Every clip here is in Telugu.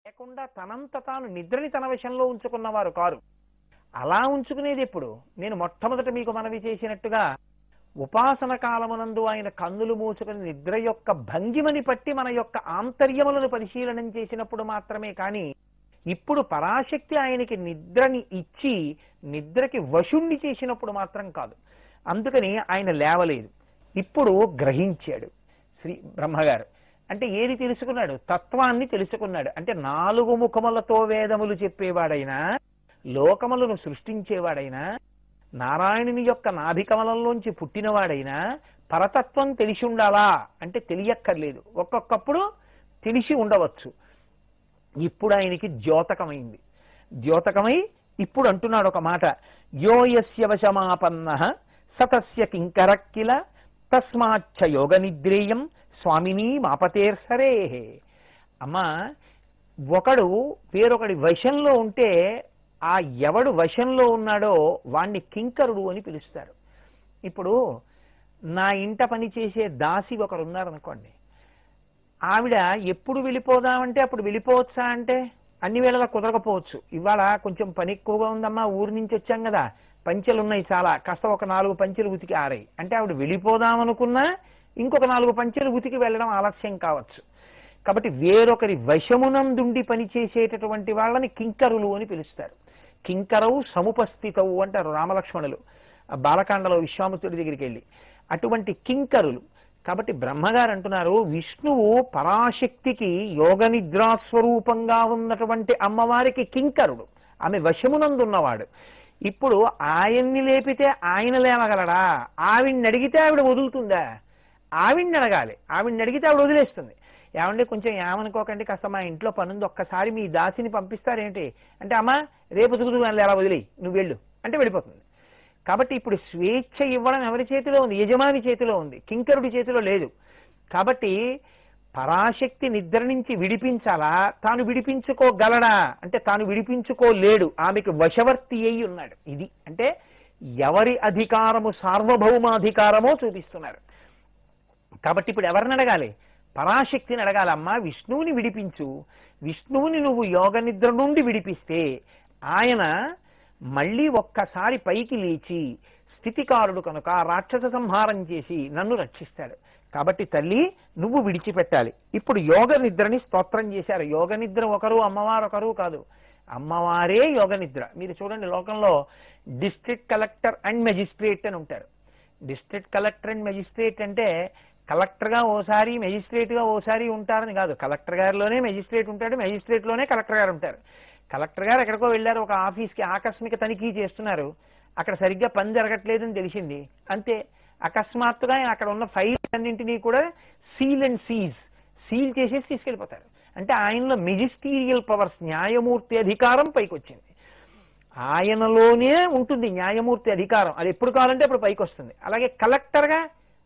లేకుండా తనంత తాను నిద్రని తన వశంలో ఉంచుకున్నవారు కారు. అలా ఉంచుకునేది ఎప్పుడు? నేను మొట్టమొదట మీకు మనవి చేసినట్టుగా ఉపాసన కాలమునందు ఆయన కన్నులు మూసుకుని నిద్ర యొక్క భంగిమని పట్టి మన యొక్క ఆంతర్యములను పరిశీలనం చేసినప్పుడు మాత్రమే. కానీ ఇప్పుడు పరాశక్తి ఆయనకి నిద్రని ఇచ్చి నిద్రకి వశుణ్ణి చేసినప్పుడు మాత్రం కాదు. అందుకని ఆయన లేవలేదు, ఇప్పుడు గ్రహించాడు శ్రీ బ్రహ్మగారు. అంటే ఏది తెలుసుకున్నాడు? తత్వాన్ని తెలుసుకున్నాడు. అంటే 4 ముఖములతో వేదములు చెప్పేవాడైనా, లోకములను సృష్టించేవాడైనా, నారాయణుని యొక్క నాభికమలంలోంచి పుట్టినవాడైనా పరతత్వం తెలిసి ఉండాలా అంటే తెలియక్కర్లేదు. ఒక్కొక్కప్పుడు తెలిసి ఉండవచ్చు. ఇప్పుడు ఆయనకి ద్యోతకమైంది. ద్యోతకమై ఇప్పుడు అంటున్నాడు ఒక మాట, యోయస్య వశమాపన్న సతస్య కింకరక్కిల తస్మాచ్చ యోగ నిద్రేయం స్వామిని మాపతేర్సరే. అమ్మా, ఒకడు వేరొకడి వశంలో ఉంటే ఆ ఎవడు వశంలో ఉన్నాడో వాణ్ణి కింకరుడు అని పిలుస్తారు. ఇప్పుడు నా ఇంట పని చేసే దాసి ఒకరు ఉన్నారనుకోండి, ఆవిడ ఎప్పుడు వెళ్ళిపోదామంటే అప్పుడు వెళ్ళిపోవచ్చా అంటే అన్ని వేళలా కుదరకపోవచ్చు. ఇవాళ కొంచెం పని ఎక్కువగా ఉందమ్మా, ఊరి నుంచి వచ్చాం కదా, పంచెలు ఉన్నాయి చాలా, కాస్త ఒక 4 పంచెలు ఉతికి ఆరాయి అంటే ఆవిడ వెళ్ళిపోదామనుకున్నా ఇంకొక 4 పంచెలు ఉతికి వెళ్ళడం ఆలస్యం కావచ్చు. కాబట్టి వేరొకరి వశమునందుండి పనిచేసేటటువంటి వాళ్ళని కింకరులు అని పిలుస్తారు. కింకరవు సముపస్థితవు అంటారు రామలక్ష్మణులు బాలకాండలో విశ్వామిత్రుడి దగ్గరికి వెళ్ళి. అటువంటి కింకరులు. కాబట్టి బ్రహ్మగారు అంటున్నారు, విష్ణువు పరాశక్తికి యోగ నిద్రాస్వరూపంగా ఉన్నటువంటి అమ్మవారికి కింకరుడు, ఆమె వశమునందున్నవాడు. ఇప్పుడు ఆయన్ని లేపితే ఆయన లేవగలడా? ఆవిడ్ని అడిగితే ఆవిడ వదులుతుందా? ఆవిడ్ని అడగాలి. ఆవిడ్ని అడిగితే ఆవిడ వదిలేస్తుంది. ఏమంటే కొంచెం ఏమనుకోకండి, కాస్త మా ఇంట్లో పనుంది, ఒక్కసారి మీ దాసిని పంపిస్తారేంటి అంటే, అమ్మా రేపు దుగుదు అని ఎలా వదిలేయి, నువ్వు వెళ్ళు అంటే వెళ్ళిపోతుంది. కాబట్టి ఇప్పుడు స్వేచ్ఛ ఇవ్వడం ఎవరి చేతిలో ఉంది? యజమాని చేతిలో ఉంది, కింకరుడి చేతిలో లేదు. కాబట్టి పరాశక్తి నిద్ర నుంచి విడిపించాలా? తాను విడిపించుకోగలడా అంటే తాను విడిపించుకోలేడు, ఆమెకు వశవర్తి అయి ఉన్నాడు. ఇది అంటే ఎవరి అధికారము సార్వభౌమాధికారమో చూపిస్తున్నారు. కాబట్టి ఇప్పుడు ఎవరిని అడగాలి? పరాశక్తిని అడగాలి. అమ్మా విష్ణువుని విడిపించు, విష్ణువుని నువ్వు యోగ నిద్ర నుండి విడిపిస్తే ఆయన మళ్ళీ ఒక్కసారి పైకి లేచి స్థితికారుడు కనుక రాక్షస సంహారం చేసి నన్ను రక్షిస్తాడు. కాబట్టి తల్లి నువ్వు విడిచిపెట్టాలి. ఇప్పుడు యోగ నిద్రని స్తోత్రం చేశారు. యోగ నిద్ర ఒకరు, అమ్మవారు ఒకరు కాదు, అమ్మవారే యోగ నిద్ర. మీరు చూడండి, లోకంలో డిస్ట్రిక్ట్ కలెక్టర్ అండ్ మెజిస్ట్రేట్ అని ఉంటారు. డిస్ట్రిక్ట్ కలెక్టర్ అండ్ మెజిస్ట్రేట్ అంటే కలెక్టర్గా ఓసారి మెజిస్ట్రేట్గా ఓసారి ఉంటారని కాదు. కలెక్టర్ గారిలోనే మెజిస్ట్రేట్ ఉంటాడు, మెజిస్ట్రేట్లోనే కలెక్టర్ గారు ఉంటారు. కలెక్టర్ గారు ఎక్కడికో వెళ్ళారు, ఒక ఆఫీస్కి ఆకస్మిక తనిఖీ చేస్తున్నారు, అక్కడ సరిగ్గా పని జరగట్లేదని తెలిసింది, అంతే. అకస్మాత్తుగా అక్కడ ఉన్న ఫైల్స్ అన్నింటినీ కూడా సీల్ చేసేసి తీసుకెళ్ళిపోతారు. అంటే ఆయనలో మెజిస్టీరియల్ పవర్స్, న్యాయమూర్తి అధికారం పైకి వచ్చింది. ఆయనలోనే ఉంటుంది న్యాయమూర్తి అధికారం, అది ఎప్పుడు కావాలంటే అప్పుడు పైకి వస్తుంది. అలాగే కలెక్టర్గా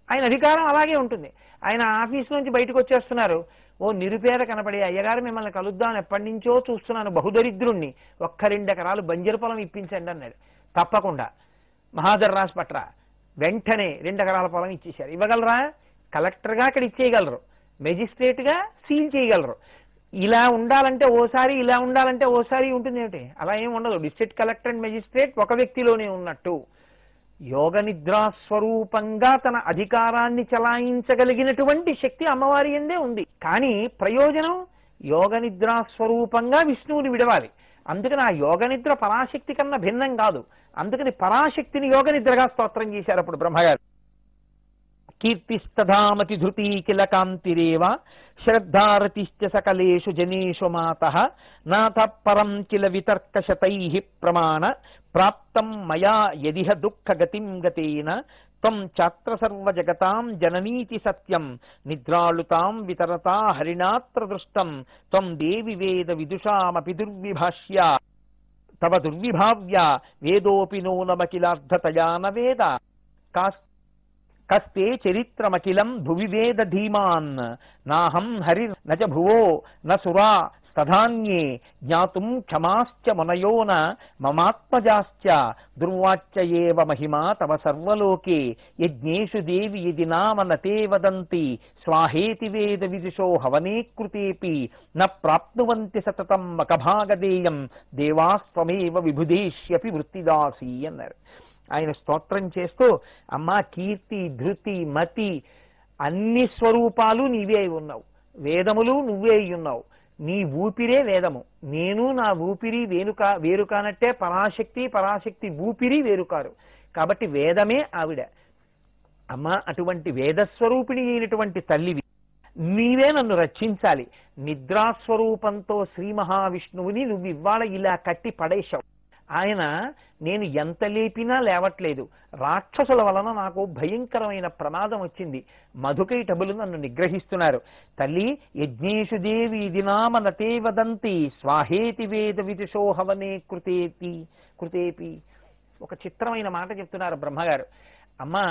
ఆయన అధికారం అలాగే ఉంటుంది. ఆయన ఆఫీస్ నుంచి బయటకు వచ్చేస్తున్నారు, ఓ నిరుపేద కనపడే అయ్యగారు మిమ్మల్ని కలుద్దాం ఎప్పటి నుంచో చూస్తున్నాను, బహుదరిద్రుణ్ణి, ఒక్క 2 ఎకరాలు బంజరు పొలం ఇప్పించండి అన్నాడు. తప్పకుండా మహాజర్ రాసి పట్రా, వెంటనే 2 ఎకరాల పొలం ఇచ్చేశారు. ఇవ్వగలరా? కలెక్టర్గా అక్కడ ఇచ్చేయగలరు, మెజిస్ట్రేట్గా సీల్ చేయగలరు. ఇలా ఉండాలంటే ఓసారి, ఇలా ఉండాలంటే ఓసారి ఉంటుంది ఏమిటి? అలా ఏమి ఉండదు. డిస్ట్రిక్ట్ కలెక్టర్ అండ్ మెజిస్ట్రేట్ ఒక వ్యక్తిలోనే ఉన్నట్టు యోగ నిద్రాస్వరూపంగా తన అధికారాన్ని చలాయించగలిగినటువంటి శక్తి అమ్మవారి ఎందే ఉంది. కానీ ప్రయోజనం యోగ నిద్రాస్వరూపంగా విష్ణువుని విడవాలి. అందుకని ఆ యోగ నిద్ర పరాశక్తి కన్నా భిన్నం కాదు. అందుకని పరాశక్తిని యోగ నిద్రగా స్తోత్రం చేశారు అప్పుడు బ్రహ్మగారు. కీర్తిస్తధామతి ధృతి కిల కాంతిరేవ శ్రద్ధారతిశ్చ సకలేషు జనేషు మాతః నాథ పరం కిల వితర్కశతైః ప్రమాణ ప్రాప్తం మయా యదిహ దుఃఖ గతిం గతేన త్వం చాత్ర సర్వ జగతాం జననీతి సత్యం నిద్రాళుతాం వితరతా హరిణాత్ర దృష్టం త్వం దేవి వేద విదుషామపి దుర్విభాష్య తవ దుర్విభావ్య వేదోపి నూనమఖిలార్థతయా న వేద కస్తే చరిత్రమఖిలం భువి వేద ధీమాన్ నాహం హరి నచ భువో న సురా తధాన్యే జ్ఞాతుం క్షమాశ్చ మునయోన మమాత్మజాశ్చ దుర్వాచ్య ఏవ మహిమా తవ సర్వలోకే యజ్ఞేషు దేవి యది నామ నతే వదంతి స్వాహేతి వేద విదుషో హవనే కృతేపి న ప్రాప్నువంతి సతతం మకభాగదేయం దేవాస్త్వమేవ విభుదేష్యపి వృత్తిదాసి అన్నారు. ఆయన స్తోత్రం చేస్తూ అమ్మా కీర్తి ధృతి మతి అన్ని స్వరూపాలు నీవే అయి ఉన్నావు, వేదములు నువ్వే అయి ఉన్నావు, నీ ఊపిరే వేదము, నేను నా ఊపిరి వేరు కానట్టే పరాశక్తి ఊపిరి వేరుకారు, కాబట్టి వేదమే ఆవిడ. అమ్మా అటువంటి వేదస్వరూపిణి అయినటువంటి తల్లివి, నీవే నన్ను రక్షించాలి. నిద్రాస్వరూపంతో శ్రీ మహావిష్ణువుని నువ్వు ఇవాళ ఇలా కట్టి పడేశావు. ఆయన నేను ఎంత లేపినా లేవట్లేదు, రాక్షసుల వలన నాకు భయంకరమైన ప్రమాదం వచ్చింది, మధుకైటబులు నన్ను నిగ్రహిస్తున్నారు. తల్లి యజ్ఞేషు దేవి ఇది నామ నతే వదంతి స్వాహేతి వేద విదుషో హవనే కృతేపి. ఒక చిత్రమైన మాట చెప్తున్నారు బ్రహ్మగారు. అమ్మా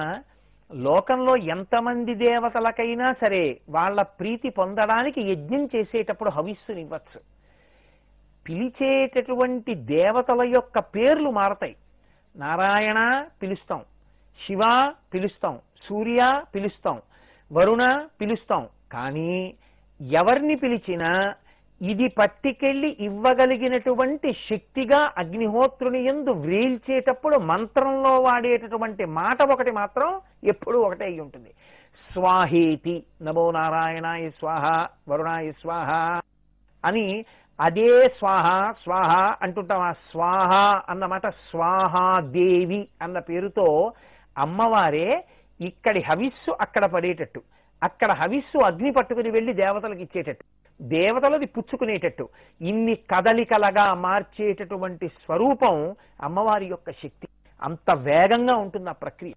లోకంలో ఎంతమంది దేవతలకైనా సరే వాళ్ళ ప్రీతి పొందడానికి యజ్ఞం చేసేటప్పుడు హవిస్సునివ్వచ్చు. పిలిచేటటువంటి దేవతల యొక్క పేర్లు మారతాయి. నారాయణ పిలుస్తాం, శివ పిలుస్తాం, సూర్య పిలుస్తాం, వరుణ పిలుస్తాం. కానీ ఎవరిని పిలిచినా ఇది పట్టికెళ్ళి ఇవ్వగలిగినటువంటి శక్తిగా అగ్నిహోత్రుని యందు వ్రేల్చేటప్పుడు మంత్రంలో వాడేటటువంటి మాట ఒకటి మాత్రం ఎప్పుడూ ఒకటే అయి ఉంటుంది. స్వాహేతి, నమో నారాయణాయ స్వాహ, వరుణాయ స్వాహ అని అదే స్వాహ స్వాహ అంటుంటాం. ఆ స్వాహ అన్నమాట స్వాహాదేవి అన్న పేరుతో అమ్మవారే ఇక్కడి హవిస్సు అక్కడ పడేటట్టు, అక్కడ హవిస్సు అగ్ని పట్టుకుని వెళ్ళి దేవతలకు ఇచ్చేటట్టు, దేవతలది పుచ్చుకునేటట్టు ఇన్ని కదలికలగా మార్చేటటువంటి స్వరూపం అమ్మవారి యొక్క శక్తి. అంత వేగంగా ఉంటుంది ఆ ప్రక్రియ.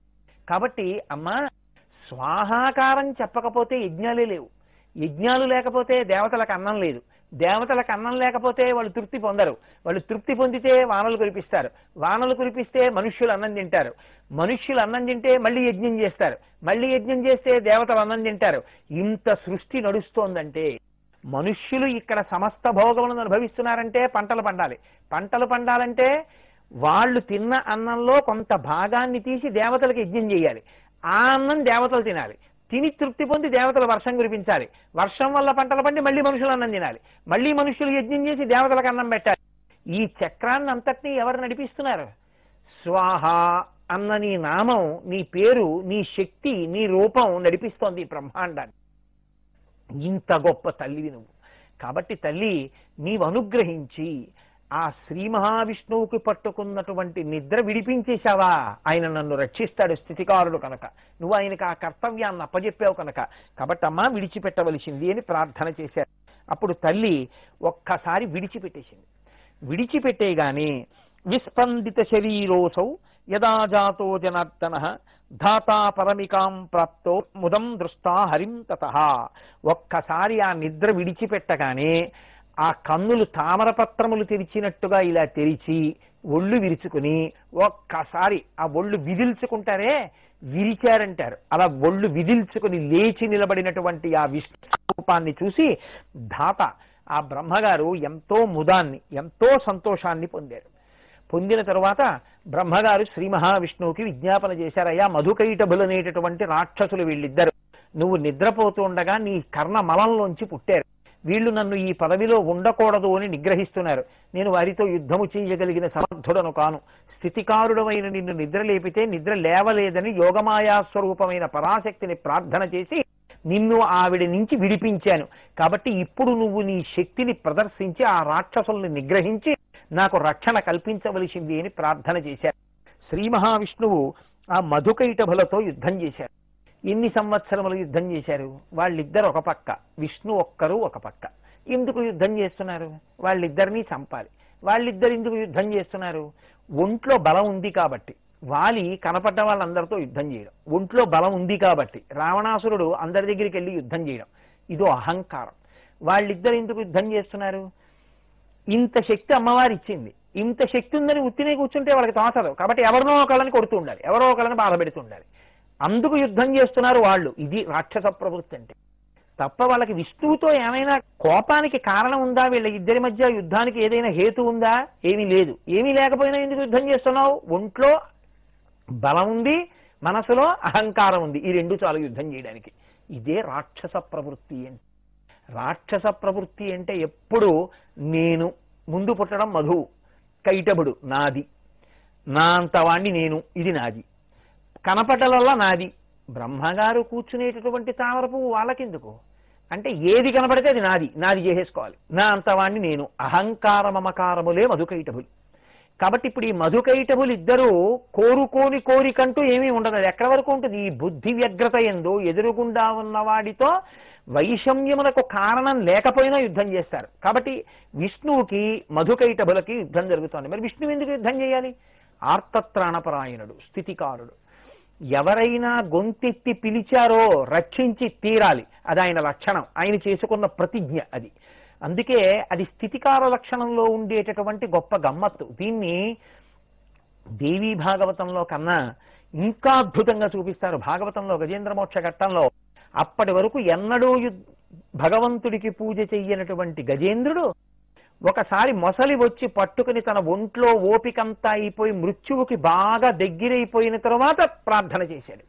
కాబట్టి అమ్మ స్వాహాకారం చెప్పకపోతే యజ్ఞాలే లేవు, యజ్ఞాలు లేకపోతే దేవతలకు అన్నం లేదు, దేవతలకు అన్నం లేకపోతే వాళ్ళు తృప్తి పొందరు, వాళ్ళు తృప్తి పొందితే వానలు కురిపిస్తారు, వానలు కురిపిస్తే మనుష్యులు అన్నం తింటారు, మనుష్యులు అన్నం తింటే మళ్ళీ యజ్ఞం చేస్తారు, మళ్ళీ యజ్ఞం చేస్తే దేవతలు అన్నం తింటారు. ఇంత సృష్టి నడుస్తోందంటే మనుష్యులు ఇక్కడ సమస్త భోగములను అనుభవిస్తున్నారంటే పంటలు పండాలి, పంటలు పండాలంటే వాళ్ళు తిన్న అన్నంలో కొంత భాగాన్ని తీసి దేవతలకు యజ్ఞం చేయాలి, ఆ అన్నం దేవతలు తినాలి, తిని తృప్తి పొంది దేవతలు వర్షం కురిపించాలి, వర్షం వల్ల పంటలు పండి మళ్ళీ మనుషులు అన్నం తినాలి, మళ్ళీ మనుషులు యజ్ఞం చేసి దేవతలకు అన్నం పెట్టాలి. ఈ చక్రాన్ని అంతటినీ ఎవరు నడిపిస్తున్నారు? స్వాహ అన్న నీ నామం, నీ పేరు, నీ శక్తి, నీ రూపం నడిపిస్తోంది ఈ బ్రహ్మాండాన్ని. ఇంత గొప్ప తల్లివి నువ్వు. కాబట్టి తల్లి నీవు అనుగ్రహించి ఆ శ్రీ మహావిష్ణువుకి పట్టుకున్నటువంటి నిద్ర విడిపించేశావా? ఆయన నన్ను రక్షిస్తాడు స్థితికారుడు కనుక, నువ్వు ఆయనకు ఆ కర్తవ్యాన్ని అప్పజెప్పావు కనుక, కాబట్టి అమ్మ విడిచిపెట్టవలసింది అని ప్రార్థన చేశారు. అప్పుడు తల్లి ఒక్కసారి విడిచిపెట్టేసింది. విడిచిపెట్టేగాని విస్పందిత శరీరోసౌ యదా జాతో జనార్దన ధాతా పరమికాం ప్రాప్తో ముదం దృష్టా హరిం తతః. ఒక్కసారి ఆ నిద్ర విడిచిపెట్టగానే ఆ కన్నులు తామరపత్రములు తెరిచినట్టుగా ఇలా తెరిచి ఒళ్ళు విరుచుకుని ఒక్కసారి ఆ ఒళ్ళు విదిల్చుకుంటారే, విరిచారంటారు, అలా ఒళ్ళు విదిల్చుకుని లేచి నిలబడినటువంటి ఆ విష్ణు రూపాన్ని చూసి ధాత ఆ బ్రహ్మగారు ఎంతో ముదాన్ని, ఎంతో సంతోషాన్ని పొందారు. పొందిన తరువాత బ్రహ్మగారు శ్రీ మహావిష్ణువుకి విజ్ఞాపన చేశారయ్యా, మధుకైటభులు అనేటటువంటి రాక్షసులు వీళ్ళిద్దరు నువ్వు నిద్రపోతూ ఉండగా నీ కర్ణ మలంలోంచి పుట్టారు, వీళ్ళు నన్ను ఈ పదవిలో ఉండకూడదు అని నిగ్రహిస్తున్నారు, నేను వారితో యుద్ధము చేయగలిగిన సమర్థుడను కాను, స్థితికారుడమైన నిన్ను నిద్ర లేపితే నిద్ర లేవలేదని యోగమాయాస్వరూపమైన పరాశక్తిని ప్రార్థన చేసి నిన్ను ఆవిడ నుంచి విడిపించాను, కాబట్టి ఇప్పుడు నువ్వు నీ శక్తిని ప్రదర్శించి ఆ రాక్షసుల్ని నిగ్రహించి నాకు రక్షణ కల్పించవలసింది అని ప్రార్థన చేశారు. శ్రీ మహావిష్ణువు ఆ మధుకైటభులతో యుద్ధం చేశారు. ఎన్ని సంవత్సరములు యుద్ధం చేశారు? వాళ్ళిద్దరు ఒక పక్క, విష్ణు ఒక్కరు ఒక పక్క. ఎందుకు యుద్ధం చేస్తున్నారు? వాళ్ళిద్దరినీ చంపాలి. వాళ్ళిద్దరు ఎందుకు యుద్ధం చేస్తున్నారు? ఒంట్లో బలం ఉంది కాబట్టి. వాలి కనపడ్డ వాళ్ళందరితో యుద్ధం చేయడం, ఒంట్లో బలం ఉంది కాబట్టి. రావణాసురుడు అందరి దగ్గరికి వెళ్ళి యుద్ధం చేయడం, ఇదో అహంకారం. వాళ్ళిద్దరు ఎందుకు యుద్ధం చేస్తున్నారు? ఇంత శక్తి అమ్మవారు ఇచ్చింది, ఇంత శక్తి ఉందని ఉత్తినే కూర్చుంటే వాళ్ళకి తోచదు, కాబట్టి ఎవరినో ఒకళ్ళని కొడుతూ ఉండాలి, ఎవరో ఒకళ్ళని బాధ పెడుతూ ఉండాలి, అందుకు యుద్ధం చేస్తున్నారు వాళ్ళు. ఇది రాక్షస ప్రవృత్తి అంటే. తప్ప వాళ్ళకి విష్ణువుతో ఏమైనా కోపానికి కారణం ఉందా, వీళ్ళ ఇద్దరి మధ్య యుద్ధానికి ఏదైనా హేతు ఉందా? ఏమీ లేదు. ఏమీ లేకపోయినా ఎందుకు యుద్ధం చేస్తున్నావు? ఒంట్లో బలం ఉంది, మనసులో అహంకారం ఉంది, ఈ రెండు చాలు యుద్ధం చేయడానికి. ఇదే రాక్షస ప్రవృత్తి అంటే. రాక్షస ప్రవృత్తి అంటే ఎప్పుడు నేను, ముందు పుట్టడం మధువు, కైటభుడు నాది, నా అంతవాణ్ణి నేను, ఇది నాది, కనపడలల్లా నాది. బ్రహ్మగారు కూర్చునేటటువంటి తామర పువ్వు వాళ్ళకెందుకు అంటే ఏది కనపడితే అది నాది, నాది చేసేసుకోవాలి, నా అంతవాణ్ణి నేను. అహంకార మమకారములే మధుకైటభులు. కాబట్టి ఇప్పుడు ఈ మధుకైటభులు ఇద్దరూ కోరుకోని కోరికంటూ ఏమీ ఉండదు. అది ఎక్కడి వరకు ఉంటుంది? ఈ బుద్ధి వ్యగ్రత ఎందు ఎదురుగుండా ఉన్నవాడితో వైషమ్యములకు కారణం లేకపోయినా యుద్ధం చేస్తారు. కాబట్టి విష్ణువుకి మధుకైటభులకి యుద్ధం జరుగుతోంది. మరి విష్ణువు ఎందుకు యుద్ధం చేయాలి? ఆర్తత్రాణపరాయణుడు, స్థితికారుడు. ఎవరైనా గొంతెత్తి పిలిచారో రక్షించి తీరాలి, అది ఆయన లక్షణం, ఆయన చేసుకున్న ప్రతిజ్ఞ అది. అందుకే అది స్థితికార లక్షణంలో ఉండేటటువంటి గొప్ప గమ్మత్తు. దీన్ని దేవీ భాగవతంలో కన్నా ఇంకా అద్భుతంగా చూపిస్తారు. భాగవతంలో గజేంద్ర మోక్ష ఘట్టంలో అప్పటి వరకు ఎన్నడూ భగవంతుడికి పూజ చెయ్యనటువంటి గజేంద్రుడు ఒకసారి మొసలి వచ్చి పట్టుకుని తన ఒంట్లో ఓపికంతా అయిపోయి మృత్యువుకి బాగా దగ్గరైపోయిన తరువాత ప్రార్థన చేశాడు.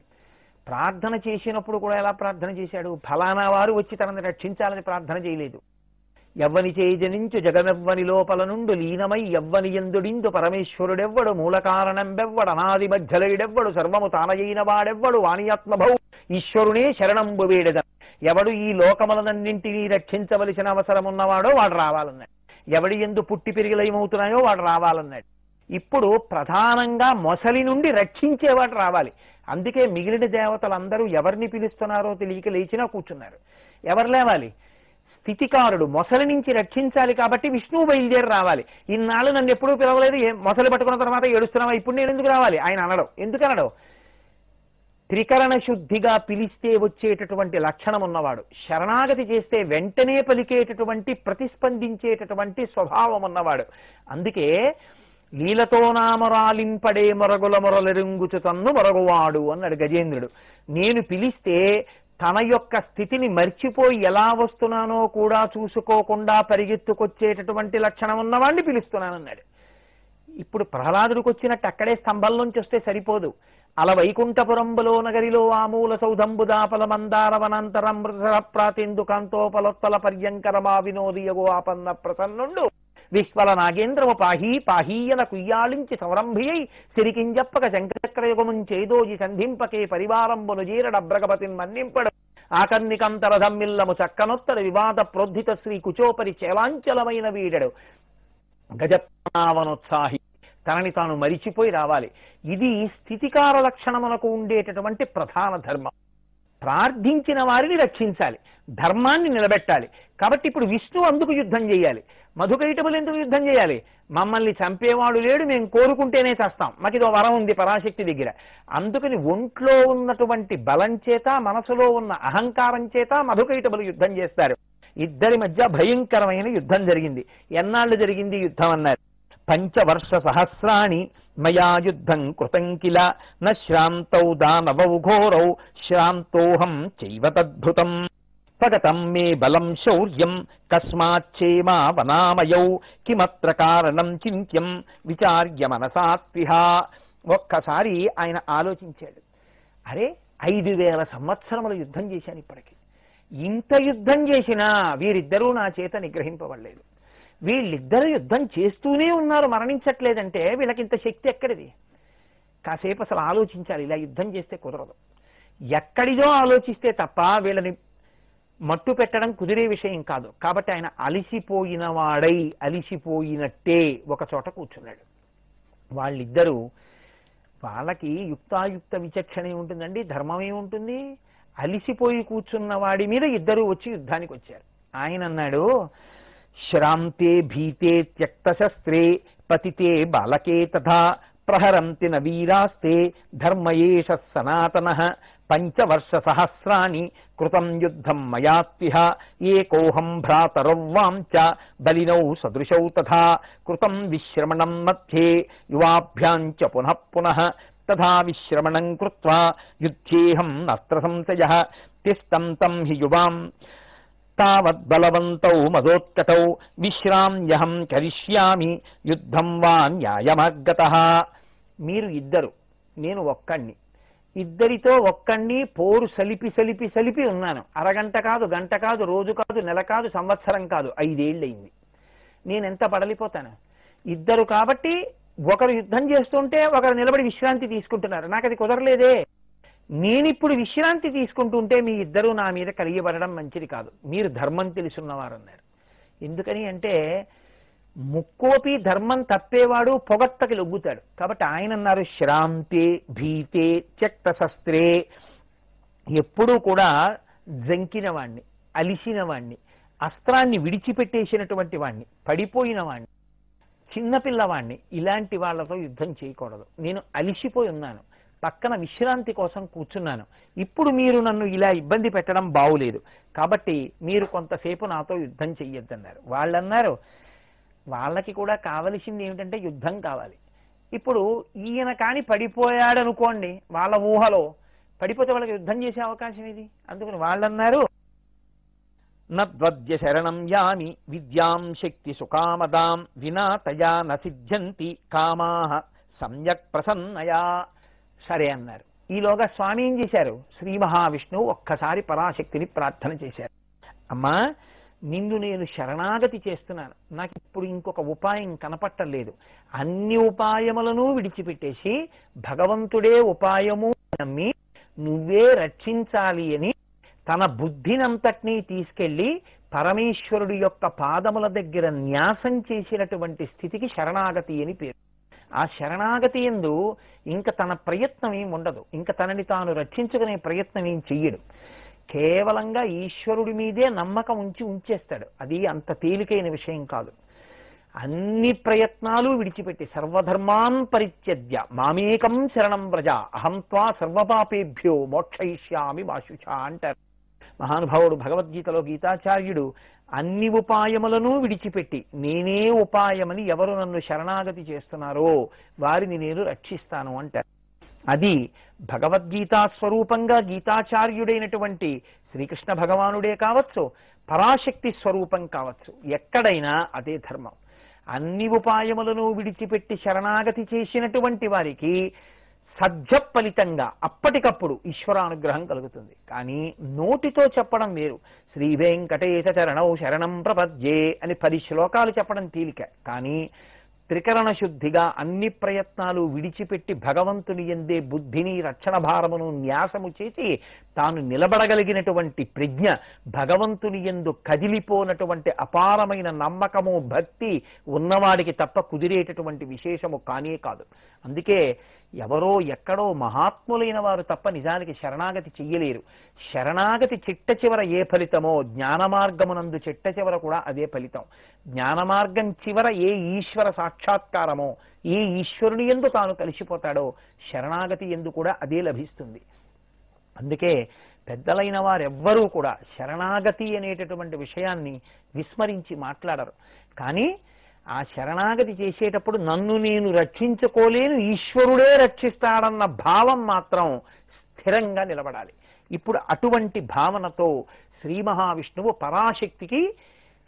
ప్రార్థన చేసినప్పుడు కూడా ఎలా ప్రార్థన చేశాడు? ఫలానా వారు వచ్చి తనని రక్షించాలని ప్రార్థన చేయలేదు. ఎవ్వని చేజనించు జగమెవ్వని లోపల నుండు లీనమై ఎవ్వని ఎందుడిందు పరమేశ్వరుడెవ్వడు, మూల కారణం బెవ్వడు, అనాది మధ్యలయుడెవ్వడు, సర్వము తానయైన వాడెవ్వడు, వాణియాత్మభౌ ఈశ్వరునే శరణంబు వేడద. ఎవడు ఈ లోకములనన్నింటినీ రక్షించవలసిన అవసరం ఉన్నవాడో వాడు రావాలన్నాడు. ఎవడి ఎందు పుట్టి పెరిగిలయమవుతున్నాయో వాడు రావాలన్నాడు. ఇప్పుడు ప్రధానంగా మొసలి నుండి రక్షించేవాడు రావాలి. అందుకే మిగిలిన దేవతలందరూ ఎవరిని పిలుస్తున్నారో తెలియక లేచినా కూర్చున్నారు. ఎవరు లేవాలి? స్థితికారుడు, మొసలి నుంచి రక్షించాలి కాబట్టి విష్ణువు బయలుదేరి రావాలి. ఇన్నాళ్ళు నన్ను ఎప్పుడూ పిలవలేదు, మొసలి పట్టుకున్న తర్వాత ఏడుస్తున్నావా, ఇప్పుడు నేను ఎందుకు రావాలి? ఆయన అనడం. ఎందుకు అనడం? త్రికరణ శుద్ధిగా పిలిస్తే వచ్చేటటువంటి లక్షణం ఉన్నవాడు, శరణాగతి చేస్తే వెంటనే పలికేటటువంటి ప్రతిస్పందించేటటువంటి స్వభావం ఉన్నవాడు. అందుకే లీలతో నామరాలింపడే మొరగుల మొరలెరుంగుచు తన్ను మొరగువాడు అన్నాడు గజేంద్రుడు. నేను పిలిస్తే తన యొక్క స్థితిని మర్చిపోయి ఎలా వస్తున్నానో కూడా చూసుకోకుండా పరిగెత్తుకొచ్చేటటువంటి లక్షణం ఉన్నవాడిని పిలుస్తున్నానన్నాడు. ఇప్పుడు ప్రహ్లాదుడికి వచ్చినట్టు అక్కడే స్తంభంలోంచి వస్తే సరిపోదు. అల వైకుంఠపురంబులో నగరిలో ఆమూల సౌధంబుదాపల మందార వనంతరం ప్రాతేందు కాంతోపలోత్తల పర్యంకరమా వినోదియగో ఆపన్న ప్రసన్నుండు విశ్వల నాగేంద్రము పాహీ పాహీయన కుయ్యాళించి సంరంభియై సిరికింజప్పక శంకరచక్రయుగముంచేదోజి సంధింపకే పరివారంబును జీరడభ్రగపతిన్ మన్నింపడు ఆకర్ణికంతరధమ్మిల్లము చక్కనొత్తడు వివాద ప్రోద్ధిత శ్రీ కుచోపరి చేలాంచలమైన వీడడు గజప్రావనోత్సాహి. తనని తాను మరిచిపోయి రావాలి. ఇది స్థితికార లక్షణమునకు ఉండేటటువంటి ప్రధాన ధర్మం. ప్రార్థించిన వారిని రక్షించాలి, ధర్మాన్ని నిలబెట్టాలి. కాబట్టి ఇప్పుడు విష్ణు అందుకు యుద్ధం చేయాలి. మధుకైటభులు ఎందుకు యుద్ధం చేయాలి? మమ్మల్ని చంపేవాడు లేడు, మేము కోరుకుంటేనే చేస్తాం, మాకు ఇదో వరం ఉంది పరాశక్తి దగ్గర. అందుకని ఒంట్లో ఉన్నటువంటి బలం చేత, మనసులో ఉన్న అహంకారం చేత మధుకైటభులు యుద్ధం చేస్తారు. ఇద్దరి మధ్య భయంకరమైన యుద్ధం జరిగింది. ఎన్నాళ్ళు జరిగింది యుద్ధం అన్నారు? 5 వర్ష సహస్రాణి మయా యుద్ధం కృతం కిల న శ్రాంతౌ దానవౌ ఘోరౌ శ్రాంతోహం చైవ తద్భుతం పగతం మే బలం శౌర్యం కస్మాచ్చేమా వనామయౌ కిమత్ర కారణం చింత్యం విచార్య మనసాత్విహ. ఒక్కసారి ఆయన ఆలోచించాడు. అరే 5000 సంవత్సరముల యుద్ధం చేశాను, ఇప్పటికి ఇంత యుద్ధం చేసినా వీరిద్దరూ నా చేత నిగ్రహింపబడలేదు. వీళ్ళిద్దరూ యుద్ధం చేస్తూనే ఉన్నారు, మరణించట్లేదంటే వీళ్ళకింత శక్తి ఎక్కడిది? కాసేపు అసలు ఆలోచించాలి. ఇలా యుద్ధం చేస్తే కుదరదు. ఎక్కడిదో ఆలోచిస్తే తప్ప వీళ్ళని మట్టు పెట్టడం కుదిరే విషయం కాదు. కాబట్టి ఆయన అలిసిపోయిన వాడై అలిసిపోయినట్టే ఒక చోట కూర్చున్నాడు. వాళ్ళిద్దరూ, వాళ్ళకి యుక్తాయుక్త విచక్షణ ఉంటుందండి, ధర్మం ఏముంటుంది? అలిసిపోయి కూర్చున్న వాడి మీద ఇద్దరూ వచ్చి యుద్ధానికి వచ్చారు. ఆయన అన్నాడు, శ్రాంతే భీతే త్యక్త శస్త్రే పతితే బాలకే తథా ప్రహరంతి న వీరాస్తే ధర్మయేష సనాతనః 5 వర్ష సహస్రాణి కృతం యుద్ధం మయాత్విహ ఏకోహం భ్రాతరౌవాం చ బలినౌ సదృశౌ తథా కృతం విశ్రమణం మధ్యే యువాభ్యాం చ పునః పునః తథా విశ్రమణం కృత్వా యుద్ధేహం నస్త్ర సంశయః తిష్టం తం హి యువాం తావద్బలవంతౌ మదోత్కటౌ విశ్రామ్యహం కరిష్యామి యుద్ధం వా న్యాయమాగతః. మీరు ఇద్దరు, నేను ఒక్కణ్ణి. ఇద్దరితో ఒక్కణ్ణి పోరు సలిపి సలిపి సలిపి ఉన్నాను. అరగంట కాదు, గంట కాదు, రోజు కాదు, నెల కాదు, సంవత్సరం కాదు, 5 ఏళ్ళయింది. నేనెంత పడలిపోతాను. ఇద్దరు కాబట్టి ఒకరు యుద్ధం చేస్తుంటే ఒకరు నిలబడి విశ్రాంతి తీసుకుంటున్నారు. నాకు అది కుదరలేదే. నేనిప్పుడు విశ్రాంతి తీసుకుంటుంటే మీ ఇద్దరు నా మీద కలియబడడం మంచిది కాదు. మీరు ధర్మం తెలుసున్నవారు అన్నారు. ఎందుకని అంటే ముక్కోపి ధర్మం తప్పేవాడు పొగట్టకి లొగ్గుతాడు. కాబట్టి ఆయన అన్నారు శ్రాంతే భీతే త్యక్త శస్త్రే. ఎప్పుడూ కూడా జంకిన వాణ్ణి, అలిసిన వాణ్ణి, అస్త్రాన్ని విడిచిపెట్టేసినటువంటి వాణ్ణి, పడిపోయిన వాణ్ణి, చిన్నపిల్లవాణ్ణి, ఇలాంటి వాళ్లతో యుద్ధం చేయకూడదు. నేను అలిసిపోయి ఉన్నాను, పక్కన విశ్రాంతి కోసం కూర్చున్నాను. ఇప్పుడు మీరు నన్ను ఇలా ఇబ్బంది పెట్టడం బాగులేదు. కాబట్టి మీరు కొంతసేపు నాతో యుద్ధం చెయ్యొద్దన్నారు. వాళ్ళన్నారు వాళ్ళకి కూడా కావలసింది ఏమిటంటే యుద్ధం కావాలి. ఇప్పుడు ఈయన కాని పడిపోయాడనుకోండి, వాళ్ళ ఊహలో పడిపోతే వాళ్ళకి యుద్ధం చేసే అవకాశం ఇది. అందుకని వాళ్ళన్నారు నద్వద్య శరణం యామి విద్యాం శక్తి సుకామదాం వినా తయా నసిద్ధ్యంతి కామాః సమ్యక్ ప్రసన్నయా. సరే అన్నారు. ఈలోగా స్వామి ఏం చేశారు, శ్రీ మహావిష్ణువు ఒక్కసారి పరాశక్తిని ప్రార్థన చేశారు. అమ్మా, నిన్ను నేను శరణాగతి చేస్తున్నాను, నాకు ఇప్పుడు ఇంకొక ఉపాయం కనపట్టలేదు. అన్ని ఉపాయములను విడిచిపెట్టేసి భగవంతుడే ఉపాయము నమ్మి నువ్వే రక్షించాలి అని తన బుద్ధినంతటినీ తీసుకెళ్లి పరమేశ్వరుడి యొక్క పాదముల దగ్గర న్యాసం చేసినటువంటి స్థితికి శరణాగతి అని పేరు. ఆ శరణాగతి యందు ఇంక తన ప్రయత్నం ఏం ఉండదు, ఇంక తనని తాను రక్షించుకునే ప్రయత్నం ఏం చెయ్యడు. కేవలంగా ఈశ్వరుడి మీదే నమ్మకం ఉంచేస్తాడు. అది అంత తేలికైన విషయం కాదు. అన్ని ప్రయత్నాలు విడిచిపెట్టి సర్వధర్మాన్ పరిత్యజ్య మామేకం శరణం వ్రజ అహం త్వా సర్వపాపేభ్యో మోక్షయిష్యామి వాశుష అంటారు మహానుభావుడు. భగవద్గీతలో గీతాచార్యుడు అన్ని ఉపాయములను విడిచిపెట్టి నేనే ఉపాయమని ఎవరు నన్ను శరణాగతి చేస్తున్నారో వారిని నేను రక్షిస్తాను అంటారు. అది భగవద్గీతా స్వరూపంగా గీతాచార్యుడైనటువంటి శ్రీకృష్ణ భగవానుడే కావచ్చు, పరాశక్తి స్వరూపం కావచ్చు, ఎక్కడైనా అదే ధర్మం. అన్ని ఉపాయములను విడిచిపెట్టి శరణాగతి చేసినటువంటి వారికి సజ్జ ఫలితంగా అప్పటికప్పుడు ఈశ్వరానుగ్రహం కలుగుతుంది. కానీ నోటితో చెప్పడం వేరు. శ్రీ వెంకటేశ చరణౌ శరణం ప్రపద్యే అని 10 శ్లోకాలు చెప్పడం తేలిక. కానీ త్రికరణ శుద్ధిగా అన్ని ప్రయత్నాలు విడిచిపెట్టి భగవంతుని యందే బుద్ధిని రక్షణ భారమును న్యాసము చేసి తాను నిలబడగలిగినటువంటి ప్రజ్ఞ, భగవంతుని యందు కదిలిపోనటువంటి అపారమైన నమ్మకము భక్తి ఉన్నవాడికి తప్ప కుదిరేటటువంటి విశేషము కానే కాదు. అందుకే ఎవరో ఎక్కడో మహాత్ములైన వారు తప్ప నిజానికి శరణాగతి చెయ్యలేరు. శరణాగతి చిట్ట చివర ఏ ఫలితమో జ్ఞాన మార్గమునందు చిట్ట చివర కూడా అదే ఫలితం. జ్ఞాన మార్గం చివర ఏ ఈశ్వర సాక్షాత్కారమో, ఏ ఈశ్వరుని యందు తాను కలిసిపోతాడో శరణాగతి యందు కూడా అదే లభిస్తుంది. అందుకే పెద్దలైన వారెవ్వరూ కూడా శరణాగతి అనేటటువంటి విషయాన్ని విస్మరించి మాట్లాడరు. కానీ ఆ శరణాగతి చేసేటప్పుడు నన్ను నేను రక్షించుకోలేను, ఈశ్వరుడే రక్షిస్తాడన్న భావం మాత్రం స్థిరంగా నిలబడాలి. ఇప్పుడు అటువంటి భావనతో శ్రీ మహావిష్ణువు పరాశక్తికి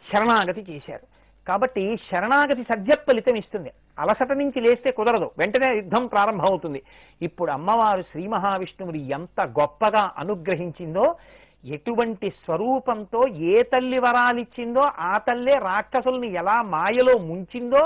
శరణాగతి చేశారు. కాబట్టి శరణాగతి సద్యఫలితం ఇస్తుంది. అలసట నుంచి లేస్తే కుదరదు, వెంటనే యుద్ధం ప్రారంభమవుతుంది. ఇప్పుడు అమ్మవారు శ్రీ మహావిష్ణువుని ఎంత గొప్పగా అనుగ్రహించిందో, ఎటువంటి స్వరూపంతో ఏ తల్లి వరాలిచ్చిందో ఆ తల్లే రాక్షసుల్ని ఎలా మాయలో ముంచిందో,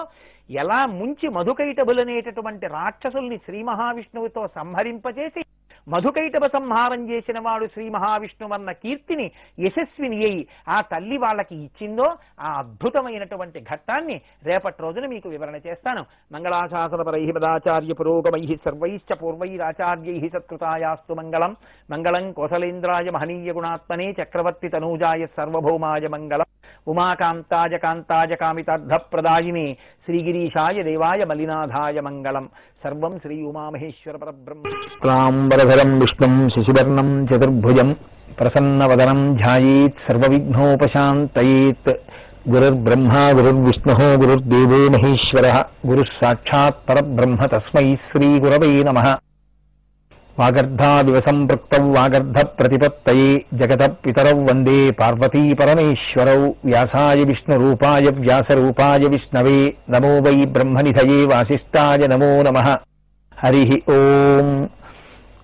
ఎలా ముంచి మధుకైటబులనేటటువంటి రాక్షసుల్ని శ్రీ మహావిష్ణువుతో సంహరింపజేసి మధుకైటభ సంహారం చేసిన వాడు శ్రీ మహావిష్ణువన్న కీర్తిని యశస్విని అయి ఆ తల్లి వాళ్ళకి ఇచ్చిందో ఆ అద్భుతమైనటువంటి ఘట్టాన్ని రేపటి రోజున మీకు వివరణ చేస్తాను. మంగళాశాసనపరై పదాచార్య పురోగమై సర్వైశ్చ పూర్వైరాచార్యై సత్కృతాయాస్తు మంగళం. మంగళం కోసలేంద్రాయ మహనీయ గుణాత్మనే చక్రవర్తి తనూజాయ సర్వభౌమాయ మంగళం. ఉమాకాంతాయ కాంతాయ కామితార్థప్రదాయినే శ్రీగిరీశాయ దేవాయ మలినాథాయ మంగళం. సర్వం శ్రీ ఉమామహేశ్వర పరబ్రహ్మం విష్ణుం శశివర్ణం చతుర్భుజం ప్రసన్నవదనం ధ్యాయేత్ సర్వవిఘ్నోపశాంతయేత్. గురుర్బ్రహ్మా గురుర్విష్ణుః గురుర్దేవో మహేశ్వరః గురుః సాక్షాత్ పరబ్రహ్మ తస్మై శ్రీ గురవే నమః. వాగర్ధావివ సంపృక్తౌ వాగర్ధ ప్రతిపత్తయే జగత పితరౌ వందే పార్వతీ పరమేశ్వరౌ వ్యాసాయ విష్ణురూపాయ వ్యాసరూపాయ విష్ణవే నమో వై బ్రహ్మనిధయే వాసిష్ఠాయ నమో నమః. హరి ఓం.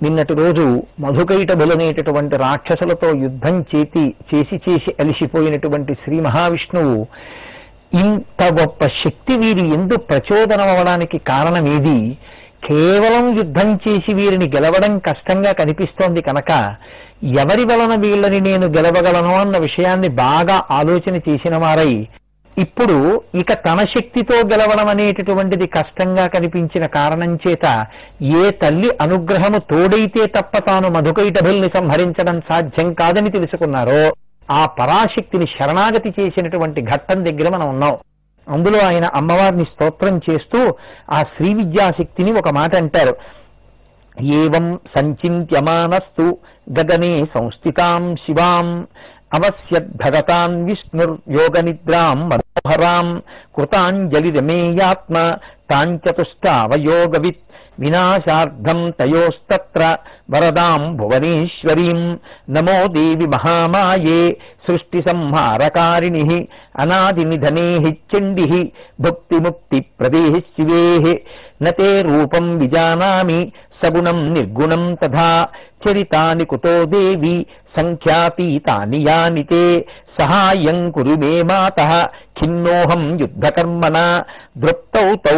నిన్నటి రోజు మధుకైటబులనేటటువంటి రాక్షసులతో యుద్ధం చేసి అలిసిపోయినటువంటి శ్రీ మహావిష్ణువు ఇంత గొప్ప శక్తి వీరి ఎందు ప్రచోదనం అవడానికి కారణమేది? కేవలం యుద్ధం చేసి వీరిని గెలవడం కష్టంగా కనిపిస్తోంది కనుక ఎవరి వలన వీళ్ళని నేను గెలవగలను అన్న విషయాన్ని బాగా ఆలోచన చేసిన వారై ఇప్పుడు ఇక తన శక్తితో గెలవడం అనేటటువంటిది కష్టంగా కనిపించిన కారణం చేత ఏ తల్లి అనుగ్రహము తోడైతే తప్ప తాను మధుకైటభుల్ని సంహరించడం సాధ్యం కాదని తెలుసుకున్నారో ఆ పరాశక్తిని శరణాగతి చేసినటువంటి ఘట్టం దగ్గర మనం ఉన్నాం. అందులో ఆయన అమ్మవారిని స్తోత్రం చేస్తూ ఆ శ్రీ విద్యాశక్తిని ఒక మాట అంటారు. ఏవం సంచింత్యమానస్తు గగనే సంస్థితాం శివాం అవశ్యద్భగతాన్ విష్ణుర్యోగ నిద్రాం మనోహరాం కృతాంజలిరమేయాత్మ తాంచతుష్టావయోగవిత్ వినాశార్థం తయోస్తత్ర వరదాం భువనేశ్వరీం నమో దేవి మహామాయే సృష్టి సంహారకారిణి అనాది నిధనే చండి భక్తి ముక్తి ప్రదే శివే నతే రూపం విజానామి సగుణం నిర్గుణం తథా చరితాని కుతో దేవి సంఖ్యాతీతాని యాని తే సహాయం కురు మే మాతః ఖిన్నోహం యుద్ధకర్మణ దృప్తౌ తౌ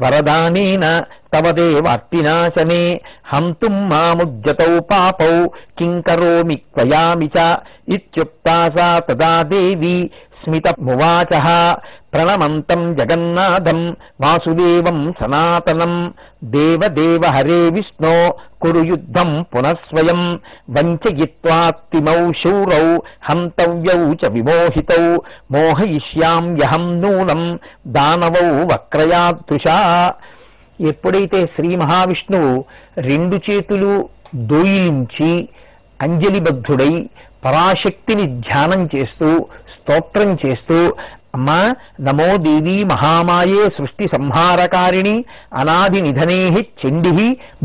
వరదానేన తవ దేవార్తినాశనే హంతుం మాముజ్జతౌ పాపౌ కిం కరోమి త్వయామి చ ఇత్యుక్తా సా తదా దేవి స్మితమువాచః ప్రణమంతం జగన్నాథం వాసుదేవం సనాతనం దేవదేవ హరే విష్ణో కురు యుద్ధం పునఃస్వయం వంచయిత్వాత్తిమౌ శూరౌ హంతవ్యౌ చ విమోహితౌ మోహయిష్యామ్యహం నూనం దానవౌ వక్రయాదృశా. ఎప్పుడైతే శ్రీ మహావిష్ణువు రెండు చేతులు దోయిలించి అంజలిబద్ధుడై పరాశక్తిని ధ్యానం చేస్తూ స్తోత్రం చేస్తూ అమ్మా నమో దేవీ మహామాయే సృష్టి సంహారకారిణి అనాది నిధనే చండి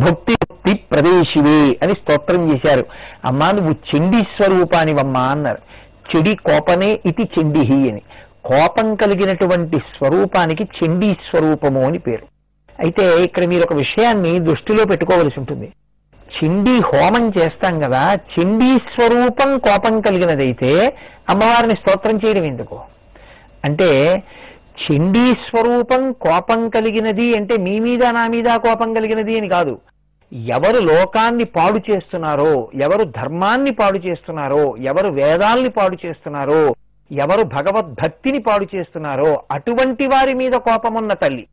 భక్తి ముక్తి ప్రదేశివే అని స్తోత్రం చేశారు. అమ్మా నువ్వు చండీ స్వరూపానివమ్మా అన్నారు. చెడి కోపనే ఇది చండిహి అని, కోపం కలిగినటువంటి స్వరూపానికి చండీ స్వరూపము అని పేరు. అయితే ఇక్కడ మీరు ఒక విషయాన్ని దృష్టిలో పెట్టుకోవలసి ఉంటుంది. చండీ హోమం చేస్తాం కదా, చండీ స్వరూపం కోపం కలిగినదైతే అమ్మవారిని స్తోత్రం చేయడం ఎందుకు అంటే, చండీ స్వరూపం కోపం కలిగినది అంటే మీ మీద నా మీద కోపం కలిగినది అని కాదు. ఎవరు లోకాన్ని పాడు చేస్తున్నారో, ఎవరు ధర్మాన్ని పాడు చేస్తున్నారో, ఎవరు వేదాల్ని పాడు చేస్తున్నారో, ఎవరు భగవద్భక్తిని పాడు చేస్తున్నారో అటువంటి వారి మీద కోపం ఉన్న తల్లి.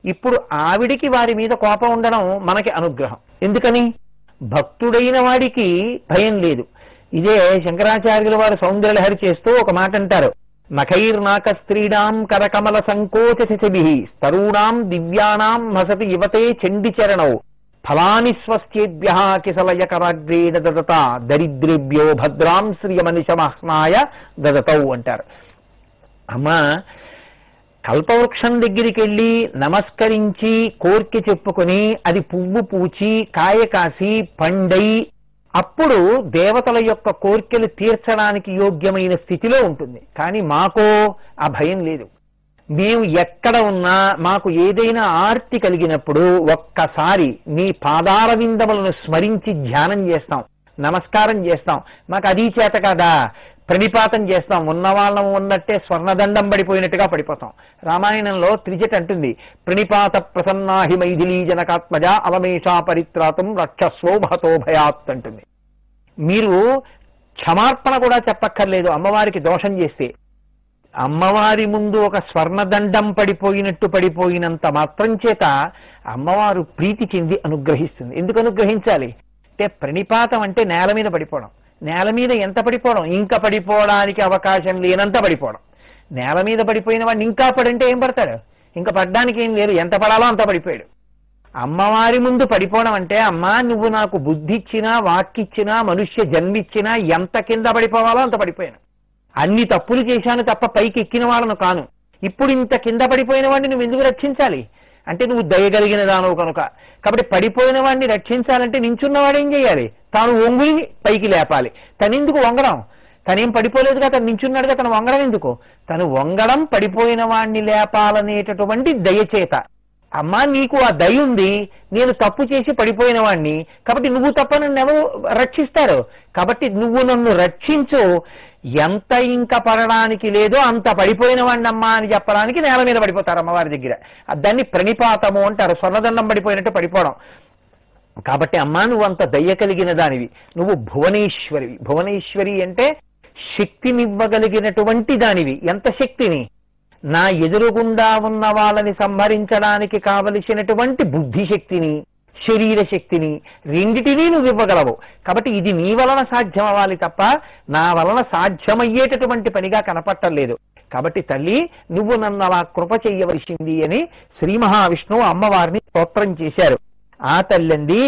ఇప్పుడు ఆవిడికి వారి మీద కోపం ఉండడం మనకి అనుగ్రహం. ఎందుకని? భక్తుడైన వాడికి భయం లేదు. ఇదే శంకరాచార్యుల వారు సౌందర్యలహరి చేస్తూ ఒక మాట అంటారు. నఖైర్నాక స్త్రీణాం కరకమల సంకోచ శిశిభిః తరుణాం దివ్యానాం హసతి యువతే చండిచరణౌ ఫలాని స్వస్యేభ్యః కిసలయకరాగ్రేణ దదత దరిద్రేభ్యో భద్రాం శ్రియమనిశమహ్నాయ దదతౌ అంటారు. అమ్మా కల్పవృక్షం దగ్గరికి వెళ్ళి నమస్కరించి కోర్కె చెప్పుకొని అది పువ్వు పూచి కాయ కాసి పండై అప్పుడు దేవతల యొక్క కోర్కెలు తీర్చడానికి యోగ్యమైన స్థితిలో ఉంటుంది. కానీ మాకో ఆ భయం లేదు. మేము ఎక్కడ ఉన్నా మాకు ఏదైనా ఆర్తి కలిగినప్పుడు ఒక్కసారి నీ పాదార విందములను స్మరించి ధ్యానం చేస్తాం, నమస్కారం చేస్తాం. మాకు అది చేత కదా ప్రణిపాతం చేస్తాం. ఉన్నవాళ్ళం ఉన్నట్టే స్వర్ణదండం పడిపోయినట్టుగా పడిపోతాం. రామాయణంలో త్రిజట అంటుంది, ప్రణిపాత ప్రసన్నాహి మైథిలీ జనకాత్మజ అవమేషా పరిత్రాతం రక్షస్వో మహతో భయాత్ అంటుంది. మీరు క్షమార్పణ కూడా చెప్పక్కర్లేదు. అమ్మవారికి దోషం చేస్తే అమ్మవారి ముందు ఒక స్వర్ణదండం పడిపోయినట్టు పడిపోయినంత మాత్రం చేత అమ్మవారు ప్రీతి చెంది అనుగ్రహిస్తుంది. ఎందుకు అనుగ్రహించాలి అంటే, ప్రణిపాతం అంటే నేల మీద పడిపోవడం. నేల మీద ఎంత పడిపోవడం? ఇంకా పడిపోవడానికి అవకాశం లేనంత పడిపోవడం. నేల మీద పడిపోయిన వాడిని ఇంకా పడంటే ఏం పడతాడు? ఇంకా పడ్డానికి ఏం లేదు, ఎంత పడాలో అంత పడిపోయాడు. అమ్మవారి ముందు పడిపోవడం అంటే, అమ్మా నువ్వు నాకు బుద్ధి ఇచ్చినా వాక్కిచ్చినా మనుష్య జన్మిచ్చినా ఎంత కింద పడిపోవాలో అంత పడిపోయాను. అన్ని తప్పులు చేశాను తప్ప పైకి ఎక్కిన వాళ్ళను కాను. ఇప్పుడు ఇంత కింద పడిపోయిన వాడిని నువ్వు ఎందుకు రక్షించాలి అంటే నువ్వు దయగలిగిన దానవు కనుక. కాబట్టి పడిపోయిన వాడిని రక్షించాలంటే నించున్నవాడు ఏం చేయాలి? తాను వంగుని పైకి లేపాలి. తనెందుకు వంగడం? తనేం పడిపోలేదుగా, తను నించున్నాడుగా, తను వంగడం ఎందుకు? తను వంగడం పడిపోయిన వాడిని లేపాలనేటటువంటి దయచేత. అమ్మా నీకు ఆ దయ ఉంది, నేను తప్పు చేసి పడిపోయిన వాడిని, కాబట్టి నువ్వు తప్ప నన్ను ఎవరు రక్షిస్తారు? కాబట్టి నువ్వు నన్ను రక్షించు, ఎంత ఇంకా పడడానికి లేదో అంత పడిపోయిన వాడిని అమ్మా అని చెప్పడానికి నేల మీద పడిపోతారు అమ్మవారి దగ్గర. దాన్ని ప్రణిపాతము అంటారు, స్వర్ణదండం పడిపోయినట్టు పడిపోవడం. కాబట్టి అమ్మా నువ్వు అంత దయ్య కలిగిన దానివి, నువ్వు భువనేశ్వరివి. భువనేశ్వరి అంటే శక్తినివ్వగలిగినటువంటి దానివి. ఎంత శక్తిని? నా ఎదురుగుండా ఉన్న వాళ్ళని సంహరించడానికి కావలసినటువంటి బుద్ధిశక్తిని, శరీర శక్తిని, రెండిటినీ నువ్వు ఇవ్వగలవు. కాబట్టి ఇది నీ వలన సాధ్యం అవ్వాలి తప్ప నా వలన సాధ్యమయ్యేటటువంటి పనిగా కనపట్టలేదు. కాబట్టి తల్లి నువ్వు నన్ను అలా కృప చెయ్యవలసింది అని శ్రీ మహావిష్ణువు అమ్మవారిని స్తోత్రం చేశారు. ఆ తల్లండి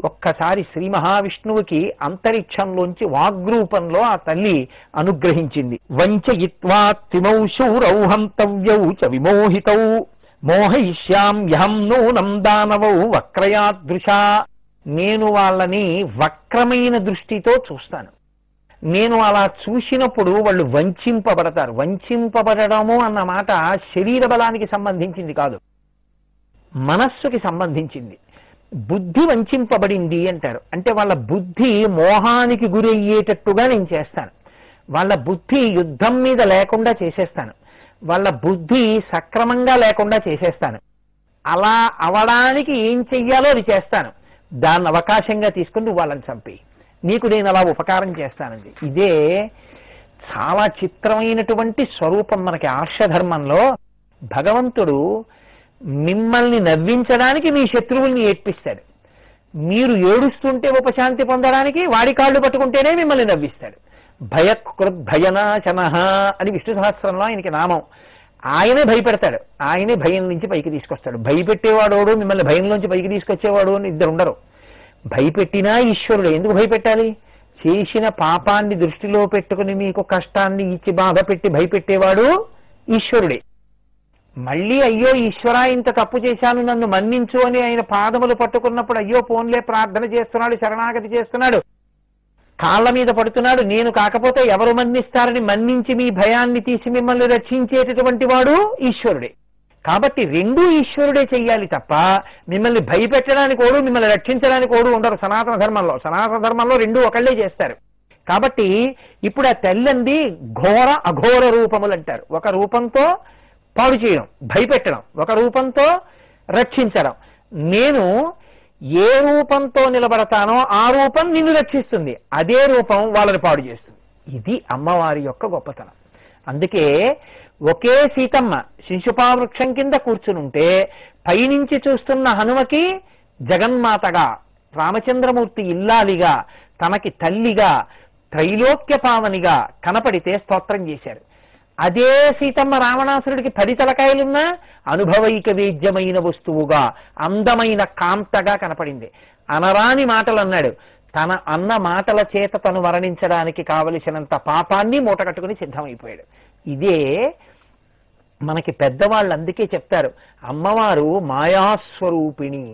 ఒక్కసారి శ్రీ మహావిష్ణువుకి అంతరిక్షంలోంచి వాగ్రూపంలో ఆ తల్లి అనుగ్రహించింది. వంచయిత్వా తిమౌ శూరౌ హంతవ్యౌ చ విమోహితౌ మోహయిష్యామ్యహం నూనం దానవౌ వక్రయాదృశా. నేను వాళ్ళని వక్రమైన దృష్టితో చూస్తాను. నేను అలా చూసినప్పుడు వాళ్ళు వంచింపబడతారు. వంచింపబడము అన్న మాట శరీర బలానికి సంబంధించింది కాదు, మనస్సుకి సంబంధించింది. బుద్ధి వంచింపబడింది అంటారు. అంటే వాళ్ళ బుద్ధి మోహానికి గురయ్యేటట్టుగా నేను చేస్తాను. వాళ్ళ బుద్ధి యుద్ధం మీద లేకుండా చేసేస్తాను. వాళ్ళ బుద్ధి సక్రమంగా లేకుండా చేసేస్తాను. అలా అవడానికి ఏం చెయ్యాలో అది చేస్తాను. దాన్ని అవకాశంగా తీసుకుని నువ్వు వాళ్ళని చంపి నీకు నేను అలా ఉపకారం చేస్తానండి. ఇదే చాలా చిత్రమైనటువంటి స్వరూపం మనకి ఆర్షధర్మంలో. భగవంతుడు మిమ్మల్ని నవ్వించడానికి మీ శత్రువుల్ని ఏడ్పిస్తాడు. మీరు ఏడుస్తుంటే ఉపశాంతి పొందడానికి వాడి కాళ్ళు పట్టుకుంటేనే మిమ్మల్ని నవ్విస్తాడు. భయనాశన అని విష్ణు సహస్రంలో ఆయనకి నామం. ఆయనే భయపెడతాడు, ఆయనే భయం నుంచి పైకి తీసుకొస్తాడు. భయపెట్టేవాడోడు మిమ్మల్ని భయంలోంచి పైకి తీసుకొచ్చేవాడు అని ఇద్దరు ఉండరు. భయపెట్టినా ఈశ్వరుడు. ఎందుకు భయపెట్టాలి? చేసిన పాపాన్ని దృష్టిలో పెట్టుకుని మీకు కష్టాన్ని ఇచ్చి బాధ పెట్టి భయపెట్టేవాడు ఈశ్వరుడే. మళ్ళీ అయ్యో ఈశ్వరా ఇంత తప్పు చేశాను నన్ను మన్నించు అని ఆయన పాదములు పట్టుకున్నప్పుడు అయ్యో పోన్లే ప్రార్థన చేస్తున్నాడు, శరణాగతి చేస్తున్నాడు, కాళ్ళ మీద పడుతున్నాడు, నేను కాకపోతే ఎవరు మన్నిస్తారని మన్నించి మీ భయాన్ని తీసి మిమ్మల్ని రక్షించేటటువంటి వాడు ఈశ్వరుడే. కాబట్టి రెండూ ఈశ్వరుడే చెయ్యాలి తప్ప మిమ్మల్ని భయపెట్టడానికి ఓడు మిమ్మల్ని రక్షించడానికి ఓడు ఉండరు సనాతన ధర్మంలో. సనాతన ధర్మంలో రెండూ ఒకళ్ళే చేస్తారు. కాబట్టి ఇప్పుడు ఆ తెల్లంది ఘోర అఘోర రూపములు అంటారు. ఒక రూపంతో పాడు చేయడం, భయపెట్టడం, ఒక రూపంతో రక్షించడం. నేను ఏ రూపంతో నిలబడతానో ఆ రూపం నిన్ను రక్షిస్తుంది, అదే రూపం వాళ్ళని పాడు చేస్తుంది. ఇది అమ్మవారి యొక్క గొప్పతనం. అందుకే ఒకే సీతమ్మ శిశుపావృక్షం కింద కూర్చునుంటే పైనుంచి చూస్తున్న హనుమకి జగన్మాతగా, రామచంద్రమూర్తి ఇల్లాలిగా, తనకి తల్లిగా, త్రైలోక్య పావనిగా కనపడితే స్తోత్రం చేశారు. అదే సీతమ్మ రావణాసురుడికి 10 తలకాయలున్నా అనుభవైక వేద్యమైన వస్తువుగా, అందమైన కాంతగా కనపడింది. అనరాని మాటలు అన్నాడు. తన అన్న మాటల చేత తను వర్ణించడానికి కావలసినంత పాపాన్ని మూటకట్టుకుని సిద్ధమైపోయాడు. ఇదే మనకి పెద్దవాళ్ళు అందుకే చెప్తారు, అమ్మవారు మాయాస్వరూపిణి.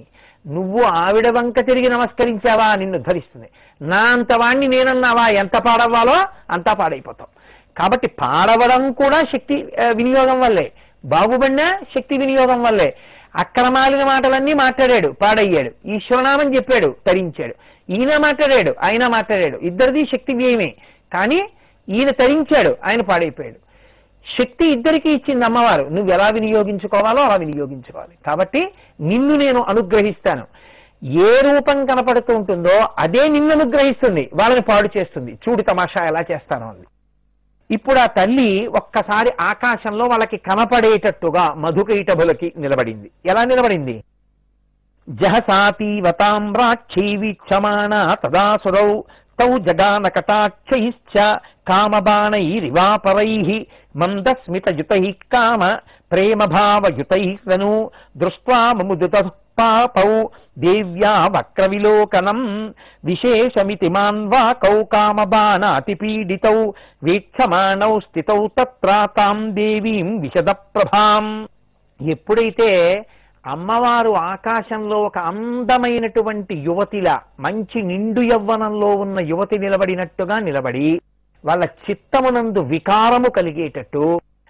నువ్వు ఆవిడ వంక తిరిగి నమస్కరించావా నిన్ను ధరిస్తుంది. నా అంత వాణ్ణి నేనన్నావా ఎంత పాడవ్వాలో అంతా పాడైపోతాం. కాబట్టి పాడవడం కూడా శక్తి వినియోగం వల్లే, బాగుపడినా శక్తి వినియోగం వల్లే. అక్రమాలిన మాటలన్నీ మాట్లాడాడు, పాడయ్యాడు. ఈశ్వరనామం చెప్పాడు, తరించాడు. ఈయన మాట్లాడాడు, ఆయన మాట్లాడాడు. ఇద్దరిది శక్తి వ్యయమే. కానీ ఈయన తరించాడు, ఆయన పాడైపోయాడు. శక్తి ఇద్దరికి ఇచ్చింది అమ్మవారు. నువ్వు ఎలా వినియోగించుకోవాలో అలా వినియోగించుకోవాలి. కాబట్టి నిన్ను నేను అనుగ్రహిస్తాను. ఏ రూపం కనపడుతూ ఉంటుందో అదే నిన్ను అనుగ్రహిస్తుంది, వాళ్ళని పాడు చేస్తుంది. చూడు తమాషా ఎలా చేస్తాను అంది. ఇప్పుడు ఆ తల్లి ఒక్కసారి ఆకాశంలో వాళ్ళకి కనపడేటట్టుగా మధుకైటభులకి నిలబడింది. ఎలా నిలబడింది? జహసాతీవతామ్రాక్షై వీక్షమాణ తదాసురౌ తౌ జగాన కటాక్షైశ్చ కామబాణైరివాపరైః మందస్మితయుతైః కామ ప్రేమభావయుతైః దృష్ట్వా మముదితః పాపౌ దేవ్యా వక్రవిలోకనం విశేషమితి మాన్వాకౌ కామబాణాతిపీడితౌ వీక్షమాణౌ స్థితౌ తత్ర తాం దేవీం విశద ప్రభాం. ఎప్పుడైతే అమ్మవారు ఆకాశంలో ఒక అందమైనటువంటి యువతిలా, మంచి నిండు యవ్వనంలో ఉన్న యువతి నిలబడినట్టుగా నిలబడి, వాళ్ళ చిత్తమునందు వికారము కలిగేటట్టు,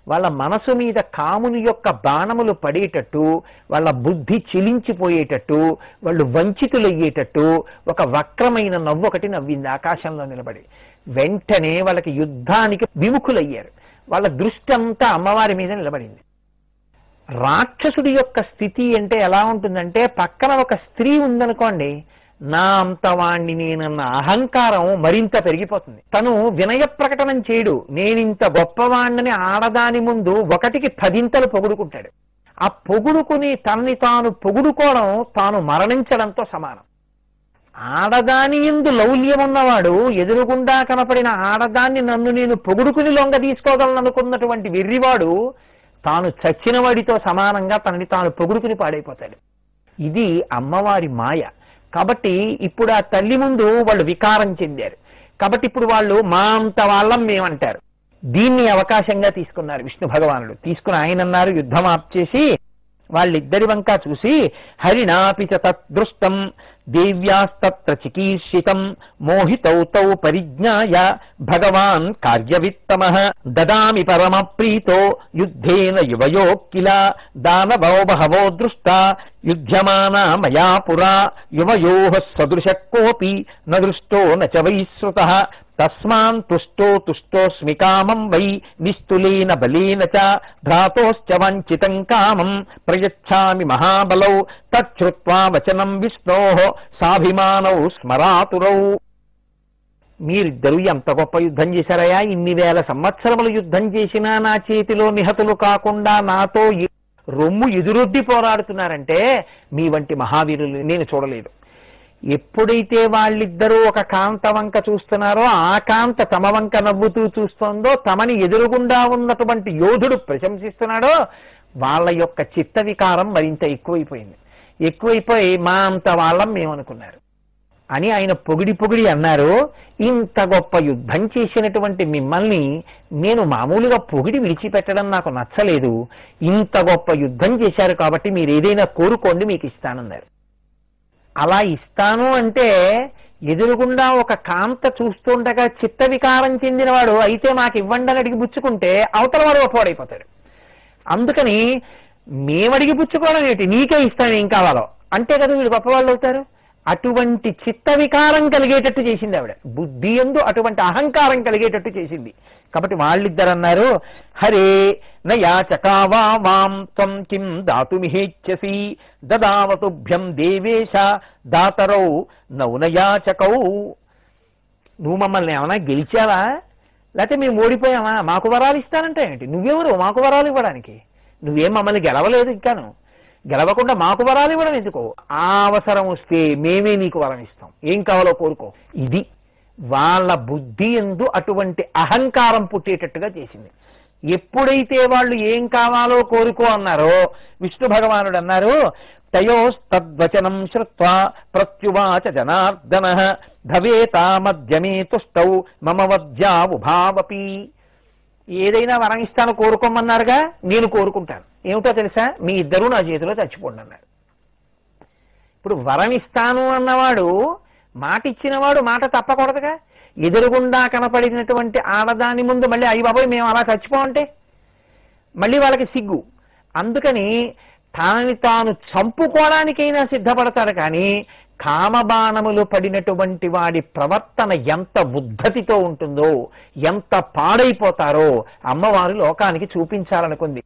వాళ్ళ మనసు మీద కాముని యొక్క బాణములు పడేటట్టు, వాళ్ళ బుద్ధి చిలించిపోయేటట్టు, వాళ్ళు వంచితులయ్యేటట్టు ఒక వక్రమైన నవ్వు ఒకటి నవ్వింది ఆకాశంలో నిలబడి. వెంటనే వాళ్ళకి యుద్ధానికి విముఖులయ్యారు. వాళ్ళ దృష్టి అంతా అమ్మవారి మీద నిలబడింది. రాక్షసుడి యొక్క స్థితి అంటే ఎలా ఉంటుందంటే, పక్కన ఒక స్త్రీ ఉందనుకోండి, నా అంతవాణ్ణి నేనన్న అహంకారం మరింత పెరిగిపోతుంది. తను వినయ ప్రకటనం చేయడు, నేనింత గొప్పవాణ్ణని ఆడదాని ముందు 1కి 10 పొగుడుకుంటాడు. ఆ పొగుడుకుని తనని తాను పొగుడుకోవడం తాను మరణించడంతో సమానం. ఆడదాని యందు లౌల్యం ఉన్నవాడు ఎదురుగుండా కనపడిన ఆడదాన్ని నన్ను నేను పొగుడుకుని లొంగ తీసుకోగలను అనుకున్నటువంటి వెర్రివాడు తాను చచ్చిన వాడితో సమానంగా తనని తాను పొగుడుకుని పాడైపోతాడు. ఇది అమ్మవారి మాయ. కాబట్టి ఇప్పుడు ఆ తల్లి ముందు వాళ్ళు వికారం చెందారు. కాబట్టి ఇప్పుడు వాళ్ళు మా అంత వాళ్ళం మేమంటారు. దీన్ని అవకాశంగా తీసుకున్నారు విష్ణు భగవానుడు. తీసుకుని ఆయన అన్నారు, యుద్ధం ఆప్చేసి వాళ్ళిద్దరి వంక చూసి, హరిణాపి చ తద్దృష్టం దేవ్యాస్తత్ర చికీర్షితం మోహితౌ తౌ పరిజ్ఞాయ భగవాన్ కార్యవిత్తమః దదామి పరమ ప్రీతో యుద్ధేన యువయో కిల దానవో బహవో దృష్టా యుధ్యమానా మయా పురా యువయోః సదృశ కోపి న దృష్టో న చ వైశ్రుతః తస్మాన్ తుష్టో తుష్టోస్మి కామం వై నిస్తులేన బలేన చ భ్రాతోశ్చ వంచితం కామం ప్రయచ్ఛామి మహాబలౌ తచ్ఛ్రుత్వా వచనం విష్ణోః సాభిమానౌ స్మరాతురౌ. మీరిద్దరూ ఎంత గొప్ప యుద్ధం చేశారయా, ఇన్ని వేల సంవత్సరములు యుద్ధం చేసినా నా చేతిలో నిహతులు కాకుండా నాతో రొమ్ము ఎదురొడ్డి పోరాడుతున్నారంటే మీ వంటి మహావీరులు నేను చూడలేదు. ఎప్పుడైతే వాళ్ళిద్దరూ ఒక కాంత వంక చూస్తున్నారో ఆ కాంత తమ వంక నవ్వుతూ చూస్తోందో, తమని ఎదురుగుండా ఉన్నటువంటి యోధుడు ప్రశంసిస్తున్నాడో, వాళ్ళ యొక్క చిత్త వికారం మరింత ఎక్కువైపోయింది. ఎక్కువైపోయి మా అంత వాళ్ళం మేమనుకున్నారు అని ఆయన పొగిడి పొగిడి అన్నారు. ఇంత గొప్ప యుద్ధం చేసినటువంటి మిమ్మల్ని నేను మామూలుగా పొగిడి విడిచిపెట్టడం నాకు నచ్చలేదు. ఇంత గొప్ప యుద్ధం చేశారు కాబట్టి మీరు ఏదైనా కోరుకోండి, మీకు ఇస్తానన్నారు. అలా ఇస్తాను అంటే ఎదురుగుండా ఒక కాంత చూస్తుండగా చిత్త వికారం చెందినవాడు అయితే మాకు ఇవ్వండి అని అడిగి పుచ్చుకుంటే అవతల వాడు ఒప్పవాడైపోతాడు. అందుకని మేమడిగి పుచ్చుకోవడం ఏంటి, నీకే ఇస్తాను ఏం కావాలో అంటే కదా వీడు గొప్పవాళ్ళు అవుతారు. అటువంటి చిత్త వికారం కలిగేటట్టు చేసింది ఆవిడ. బుద్ధి యందు అటువంటి అహంకారం కలిగేటట్టు చేసింది. కాబట్టి వాళ్ళిద్దరు అన్నారు, హరే నయాచకావా వాం త్వం కిం దాతుమిహేచ్ఛసి దదావతుభ్యం దేవేశ దాతరౌ నౌనయాచకౌ. నువ్వు మమ్మల్ని ఏమన్నా గెలిచావా, లేకపోతే మేము ఓడిపోయామా, మాకు వరాలు ఇస్తానంటే ఏంటి? నువ్వెవరు మాకు వరాలు ఇవ్వడానికి? నువ్వేం మమ్మల్ని గెలవలేదు, ఇంకాను గెలవకుండా మాకు వరాలు ఇవ్వడం ఎందుకో? ఆ అవసరం వస్తే మేమే నీకు వరం ఇస్తాం, ఏం కావాలో కోరుకో. ఇది వాళ్ళ బుద్ధి యందు అటువంటి అహంకారం పుట్టేటట్టుగా చేసింది. ఎప్పుడైతే వాళ్ళు ఏం కావాలో కోరుకో అన్నారో విష్ణు భగవానుడు అన్నారు, తయోస్తద్వచనం శ్రుత్వా ప్రత్యువాచ జనార్దనః భవేతా మధ్యమే తుష్టౌ మమ వద్యావుభావపి. ఏదైనా వరం ఇస్తాను కోరుకోమన్నారుగా, నేను కోరుకుంటాను. ఏమిటో తెలుసా, మీ ఇద్దరూ నా చేతిలో చచ్చిపోండి అన్నారు. ఇప్పుడు వరం ఇస్తాను అన్నవాడు మాట ఇచ్చినవాడు మాట తప్పకూడదుగా. ఎదురుగుండా కనపడినటువంటి ఆడదాని ముందు మళ్ళీ అయ్యి బాబోయ్ మేము అలా చచ్చిపోమంటే మళ్ళీ వాళ్ళకి సిగ్గు. అందుకని తనని తాను చంపుకోవడానికైనా సిద్ధపడతాడు. కానీ కామబాణములు పడినటువంటి వాడి ప్రవర్తన ఎంత ఉద్ధతితో ఉంటుందో, ఎంత పాడైపోతారో అమ్మవారు లోకానికి చూపించాలనుకుంది.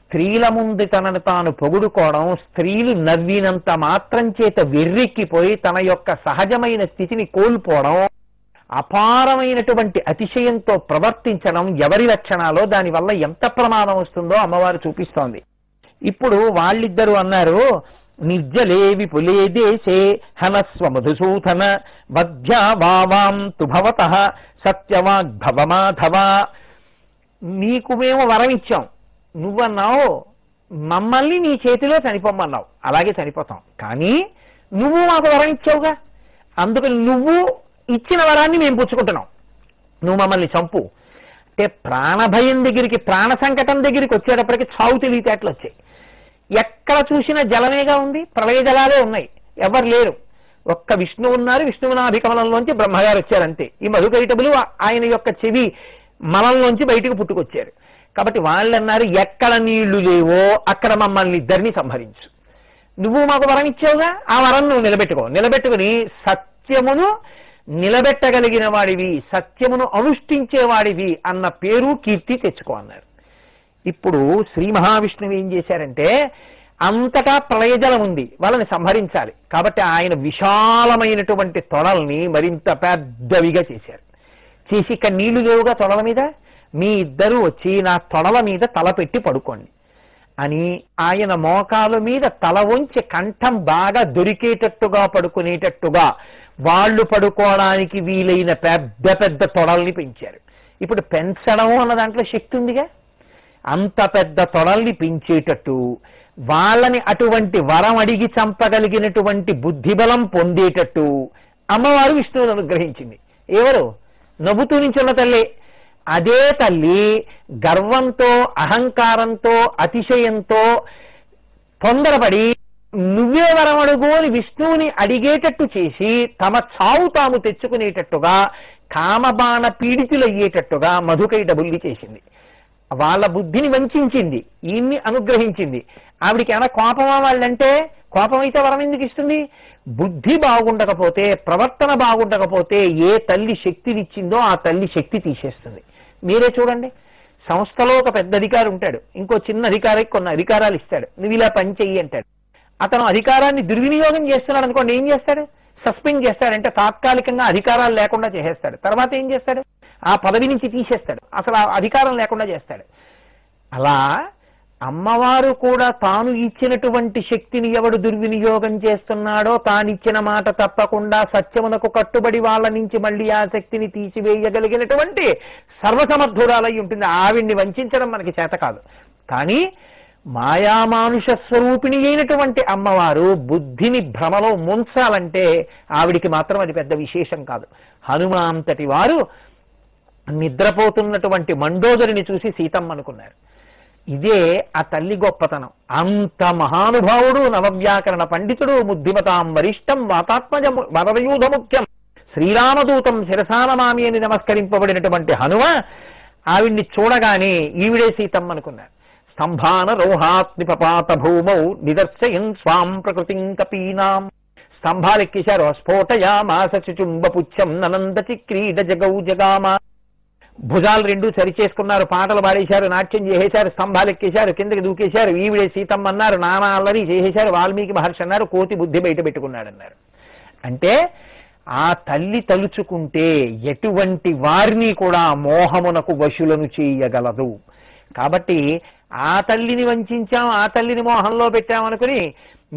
స్త్రీల ముందు తనను తాను పొగుడుకోవడం, స్త్రీలు నవ్వినంత మాత్రం చేత వెర్రెక్కిపోయి తన యొక్క సహజమైన స్థితిని కోల్పోవడం, అపారమైనటువంటి అతిశయంతో ప్రవర్తించడం ఎవరి లక్షణాలో, దానివల్ల ఎంత ప్రమాదం వస్తుందో అమ్మవారు చూపిస్తోంది. ఇప్పుడు వాళ్ళిద్దరూ అన్నారు, నిర్జలే విపులే దేశే హనస్వ మధుసూదన వధ్యా వావాం తు భవతః సత్యవాగ్భవ మాధవ. నీకు మేము వరం ఇచ్చాం, నువ్వన్నావు మమ్మల్ని నీ చేతిలో చనిపోమన్నావు, అలాగే చనిపోతాం. కానీ నువ్వు మాకు వరం ఇచ్చావుగా, అందుకని నువ్వు ఇచ్చిన వరాన్ని మేము పుచ్చుకుంటున్నాం, నువ్వు మమ్మల్ని చంపు అంటే ప్రాణభయం దగ్గరికి, ప్రాణ సంకటం దగ్గరికి వచ్చేటప్పటికి చావు తెలివితేటలు వచ్చాయి. ఎక్కడ చూసినా జలమేగా ఉంది, ప్రళయ జలాలే ఉన్నాయి, ఎవరు లేరు. ఒక్క విష్ణువు ఉన్నారు, విష్ణువునాభికమలంలోంచి బ్రహ్మగారు వచ్చారంతే. ఈ మధుకైటబులు ఆయన యొక్క చెవి మలంలోంచి బయటకు పుట్టుకొచ్చారు. కాబట్టి వాళ్ళు అన్నారు, ఎక్కడ నీళ్లు లేవో అక్కడ మమ్మల్ని ఇద్దరిని సంహరించు. నువ్వు మాకు వరం ఇచ్చావుగా, ఆ వరం నువ్వు నిలబెట్టుకుని సత్యమును నిలబెట్టగలిగిన వాడివి, సత్యమును అనుష్ఠించేవాడివి అన్న పేరు కీర్తి తెచ్చుకో అన్నారు. ఇప్పుడు శ్రీ మహావిష్ణువు ఏం చేశారంటే, అంతటా ప్రళయజలం ఉంది, వాళ్ళని సంహరించాలి. కాబట్టి ఆయన విశాలమైనటువంటి తొడల్ని మరింత పెద్దవిగా చేశారు. చేసి ఇక్కడ నీళ్లు లేవుగా తొడల మీద, మీ ఇద్దరూ వచ్చి నా తొడల మీద తల పెట్టి పడుకోండి అని ఆయన మోకాల మీద తల వంచి కంఠం బాగా దొరికేటట్టుగా పడుకునేటట్టుగా వాళ్ళు పడుకోవడానికి వీలైన పెద్ద పెద్ద తొడల్ని పెంచారు. ఇప్పుడు పెంచడం అన్న దాంట్లో శక్తి ఉందిగా, అంత పెద్ద తొడల్ని పెంచేటట్టు వాళ్ళని అటువంటి వరం అడిగి చంపగలిగినటువంటి బుద్ధిబలం పొందేటట్టు అమ్మవారు విష్ణువుని అనుగ్రహించింది. ఎవరు? నవ్వుతూ నించున్న తల్లి. అదే తల్లి గర్వంతో, అహంకారంతో, అతిశయంతో తొందరపడి నువ్వే వరం అడుగు అని విష్ణువుని అడిగేటట్టు చేసి తమ చావు తాము తెచ్చుకునేటట్టుగా, కామబాణ పీడితులయ్యేటట్టుగా మధుకైటబుల్లి చేసింది. వాళ్ళ బుద్ధిని వంచింది, ఈయన్ని అనుగ్రహించింది. ఆవిడికి ఏమైనా కోపమా వాళ్ళంటే? కోపం అయితే వరం ఎందుకు ఇస్తుంది? బుద్ధి బాగుండకపోతే, ప్రవర్తన బాగుండకపోతే ఏ తల్లి శక్తినిచ్చిందో ఆ తల్లి శక్తి తీసేస్తుంది. మీరే చూడండి, సంస్థలో ఒక పెద్ద అధికారి ఉంటాడు, ఇంకో చిన్న అధికారికి కొన్ని అధికారాలు ఇస్తాడు, నువ్వు ఇలా పని చెయ్యి అంటాడు. అతను అధికారాన్ని దుర్వినియోగం చేస్తున్నాడు అనుకోండి, ఏం చేస్తాడు? సస్పెండ్ చేస్తాడంటే తాత్కాలికంగా అధికారాలు లేకుండా చేసేస్తాడు. తర్వాత ఏం చేస్తాడు? ఆ పదవి నుంచి తీసేస్తాడు, అసలు ఆ అధికారం లేకుండా చేస్తాడు. అలా అమ్మవారు కూడా తాను ఇచ్చినటువంటి శక్తిని ఎవడు దుర్వినియోగం చేస్తున్నాడో, తానిచ్చిన మాట తప్పకుండా సత్యమునకు కట్టుబడి వాళ్ళ నుంచి మళ్ళీ ఆ శక్తిని తీసివేయగలిగినటువంటి సర్వసమర్థురాలై ఉంటుంది. ఆవిడ్ని వంచడం మనకి చేత కాదు. కానీ మాయామానుష స్వరూపిణి అయినటువంటి అమ్మవారు బుద్ధిని భ్రమలో ముంచాలంటే ఆవిడికి మాత్రం అది పెద్ద విశేషం కాదు. హనుమంతటి వారు నిద్రపోతున్నటువంటి మండోదరిని చూసి సీతమ్మ అనుకున్నారు. ఇదే ఆ తల్లి గొప్పతనం. అంత మహానుభావుడు, నవవ్యాకరణ పండితుడు, బుద్ధిమతాం వరిష్టం, వాతాత్మజ వరయూధ ముఖ్యం, శ్రీరామదూతం శిరసానమామి అని నమస్కరింపబడినటువంటి హనుమ ఆవిడ్ని చూడగానే ఈవిడే సీతమ్మ అనుకున్నారు. స్తంభాన రోహాత్మిపపాత భూమౌ నిదర్శయన్ స్వాం ప్రకృతిం కపీనాం. స్తంభాలెక్కేశారు. స్ఫోటయామాస చుచుంబ పుచ్చం ననందచి క్రీడ జగౌ జగామ. భుజాలు రెండు సరిచేసుకున్నారు, పాటలు పాడేశారు, నాట్యం చేసేశారు, స్తంభాలు ఎక్కేశారు, కిందకి దూకేశారు. ఈవిడే సీతమ్మ అన్నారు, నానా అల్లరి చేసేశారు. వాల్మీకి మహర్షి అన్నారు, కోతి బుద్ధి బయట పెట్టుకున్నాడన్నారు. అంటే ఆ తల్లి తలుచుకుంటే ఎటువంటి వారిని కూడా మోహమునకు వశులను చేయగలదు. కాబట్టి ఆ తల్లిని వంచాం, ఆ తల్లిని మోహంలో పెట్టామనుకుని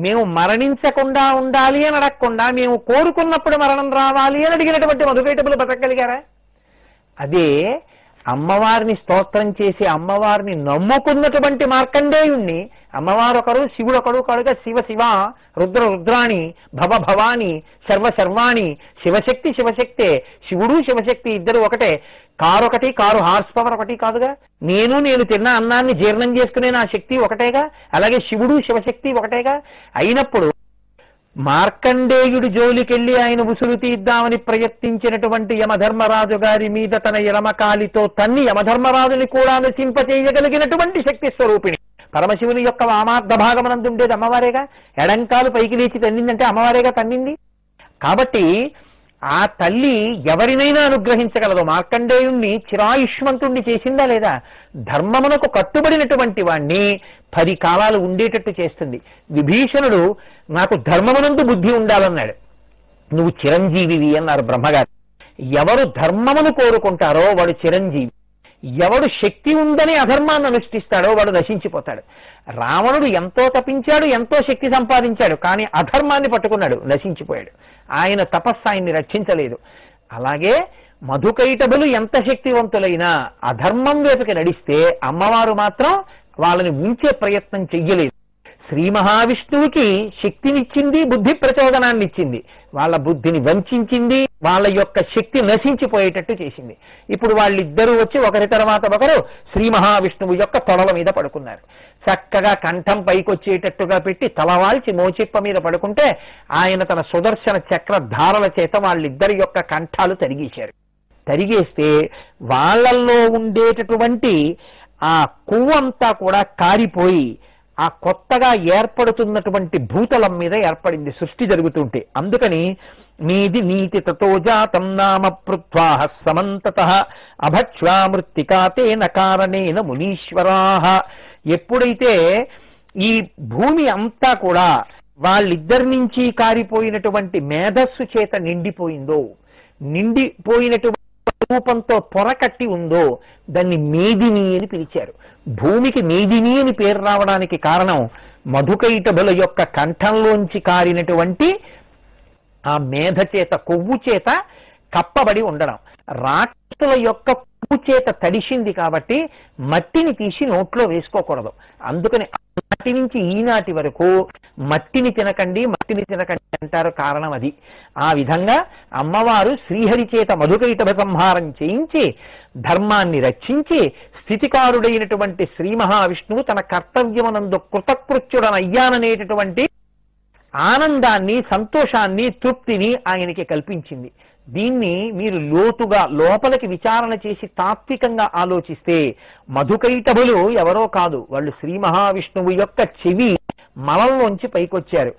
మేము మరణించకుండా ఉండాలి అని అడగకుండా మేము కోరుకున్నప్పుడు మరణం రావాలి అని అడిగినటువంటి మధుకైటబులు బతకగలిగారా? అదే అమ్మవారిని స్తోత్రం చేసి అమ్మవారిని నమ్ముకున్నటువంటి మార్కండేయుణ్ణి అమ్మవారు ఒకరు, శివుడు ఒకడు కడుగా శివ శివ, రుద్ర రుద్రాణి, భవ భవాని, శర్వ శర్వాణి. శివశక్తి శివశక్తే, శివుడు శివశక్తి ఇద్దరు ఒకటే. కారు ఒకటి, కారు హార్స్ పవర్ ఒకటి కాదుగా. నేను తిన్న అన్నాన్ని జీర్ణం చేసుకునే నా శక్తి ఒకటేగా. అలాగే శివుడు శివశక్తి ఒకటేగా. అయినప్పుడు మార్కండేయుడు జోలికెళ్లి ఆయన ఉసురు తీద్దామని ప్రయత్నించినటువంటి యమధర్మరాజు గారి మీద తన ఎడమకాలితో తన్ని యమధర్మరాజుని కూడా నశింపచేయగలిగినటువంటి శక్తి స్వరూపిణి. పరమశివుని యొక్క వామార్ధ భాగమనందు ఉండేది అమ్మవారేగా. ఎడంకాలు పైకి లేచి తన్నిందంటే అమ్మవారేగా తన్నింది. కాబట్టి ఆ తల్లి ఎవరినైనా అనుగ్రహించగలదు. మార్కండేయుణ్ణి చిరాయుష్మంతుణ్ణి చేసిందా లేదా? ధర్మమునకు కట్టుబడినటువంటి వాణ్ణి 10 కాలాలు ఉండేటట్టు చేస్తుంది. విభీషణుడు నాకు ధర్మమునందు బుద్ధి ఉండాలన్నాడు, నువ్వు చిరంజీవివి అన్నారు బ్రహ్మగారు. ఎవరు ధర్మమును కోరుకుంటారో వాడు చిరంజీవి. ఎవడు శక్తి ఉందని అధర్మాన్ని అనుష్ఠిస్తాడో వాడు నశించిపోతాడు. రావణుడు ఎంతో తపించాడు, ఎంతో శక్తి సంపాదించాడు, కానీ అధర్మాన్ని పట్టుకున్నాడు, నశించిపోయాడు. ఆయన తపస్సు ఆయన్ని రక్షించలేదు. అలాగే మధుకైటబులు ఎంత శక్తివంతులైనా అధర్మం వైపుకి నడిస్తే అమ్మవారు మాత్రం వాళ్ళని ఉంచే ప్రయత్నం చెయ్యలేదు. శ్రీ మహావిష్ణువుకి శక్తినిచ్చింది, బుద్ధి ప్రచోదనాన్ని ఇచ్చింది. వాళ్ళ బుద్ధిని వంచింది, వాళ్ళ యొక్క శక్తి నశించిపోయేటట్టు చేసింది. ఇప్పుడు వాళ్ళిద్దరూ వచ్చి ఒకరి తర్వాత ఒకరు శ్రీ మహావిష్ణువు యొక్క తొడల మీద పడుకున్నారు. చక్కగా కంఠం పైకొచ్చేటట్టుగా పెట్టి తలవాల్చి మోచిప్ప మీద పడుకుంటే ఆయన తన సుదర్శన చక్ర ధారల చేత వాళ్ళిద్దరి యొక్క కంఠాలు తరిగేశారు. తరిగేస్తే వాళ్ళల్లో ఉండేటటువంటి ఆ కొవ్వంతా కూడా కారిపోయి ఆ కొత్తగా ఏర్పడుతున్నటువంటి భూతలం మీద ఏర్పడింది సృష్టి జరుగుతుంటే. అందుకని నీది నీతి తతో జాతం నామ పృథ్వాహ సమంతతః అభక్ష్వా మృత్తికాతేన కారణేన మునీశ్వరాః. ఎప్పుడైతే ఈ భూమి అంతా కూడా వాళ్ళిద్దరి నుంచి కారిపోయినటువంటి మేధస్సు చేత నిండిపోయిందో, నిండిపోయినటువంటి రూపంతో పొరకట్టి ఉందో దాన్ని మేదిని అని పిలిచారు. భూమికి మేదిని అని పేరు రావడానికి కారణం మధుకైటభుల యొక్క కంఠంలోంచి కారినటువంటి ఆ మేధ చేత, కొవ్వు చేత కప్పబడి ఉండడం. రాక్షసుల యొక్క కొవ్వు చేత తడిసింది కాబట్టి మట్టిని తీసి నోట్లో వేసుకోకూడదు. అందుకని నాటి నుంచి ఈనాటి వరకు మట్టిని తినకండి, మట్టిని తినకండి అంటారు. కారణం అది. ఆ విధంగా అమ్మవారు శ్రీహరి చేత మధుకైటభ సంహారం చేయించి ధర్మాన్ని రక్షించి స్థితికారుడైనటువంటి శ్రీ మహావిష్ణువు తన కర్తవ్యమునందు కృతకృత్యుడనయ్యాననేటటువంటి ఆనందాన్ని, సంతోషాన్ని, తృప్తిని ఆయనకి కల్పించింది. దీన్ని మీరు లోతుగా లోపలికి విచారణ చేసి తాత్వికంగా ఆలోచిస్తే మధుకైటభులు ఎవరో కాదు, వాళ్ళు శ్రీ మహావిష్ణువు యొక్క చెవి మలంలోంచి పైకొచ్చారు.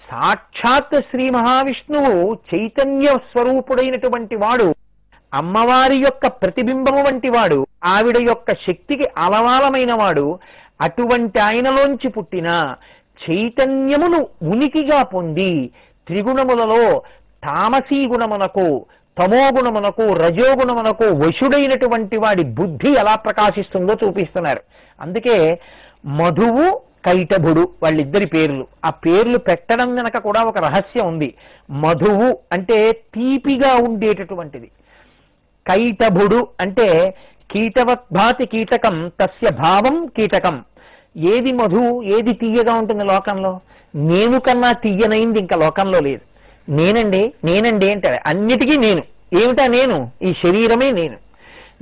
సాక్షాత్ శ్రీ మహావిష్ణువు చైతన్య స్వరూపుడైనటువంటి వాడు, అమ్మవారి యొక్క ప్రతిబింబము వంటి వాడు, ఆవిడ యొక్క శక్తికి అలవాలమైన వాడు. అటువంటి ఆయనలోంచి పుట్టిన చైతన్యమును ఉనికిగా పొంది త్రిగుణములలో తామసీ గుణమునకు, తమోగుణమునకు, రజోగుణమునకు వశుడైనటువంటి వాడి బుద్ధి ఎలా ప్రకాశిస్తుందో చూపిస్తున్నారు. అందుకే మధువు, కైటభుడు వాళ్ళిద్దరి పేర్లు. ఆ పేర్లు పెట్టడం వెనక కూడా ఒక రహస్యం ఉంది. మధువు అంటే తీపిగా ఉండేటటువంటిది. కైటభుడు అంటే కీటవద్భాతి కీటకం తస్య భావం కీటకం. ఏది మధువు, ఏది తీయగా ఉంటుంది లోకంలో? నేను కన్నా తీయనైంది ఇంకా లోకంలో లేదు. నేనండి నేనండి అంటాడు. అన్నిటికీ నేను. ఏమిటా నేను? ఈ శరీరమే నేను.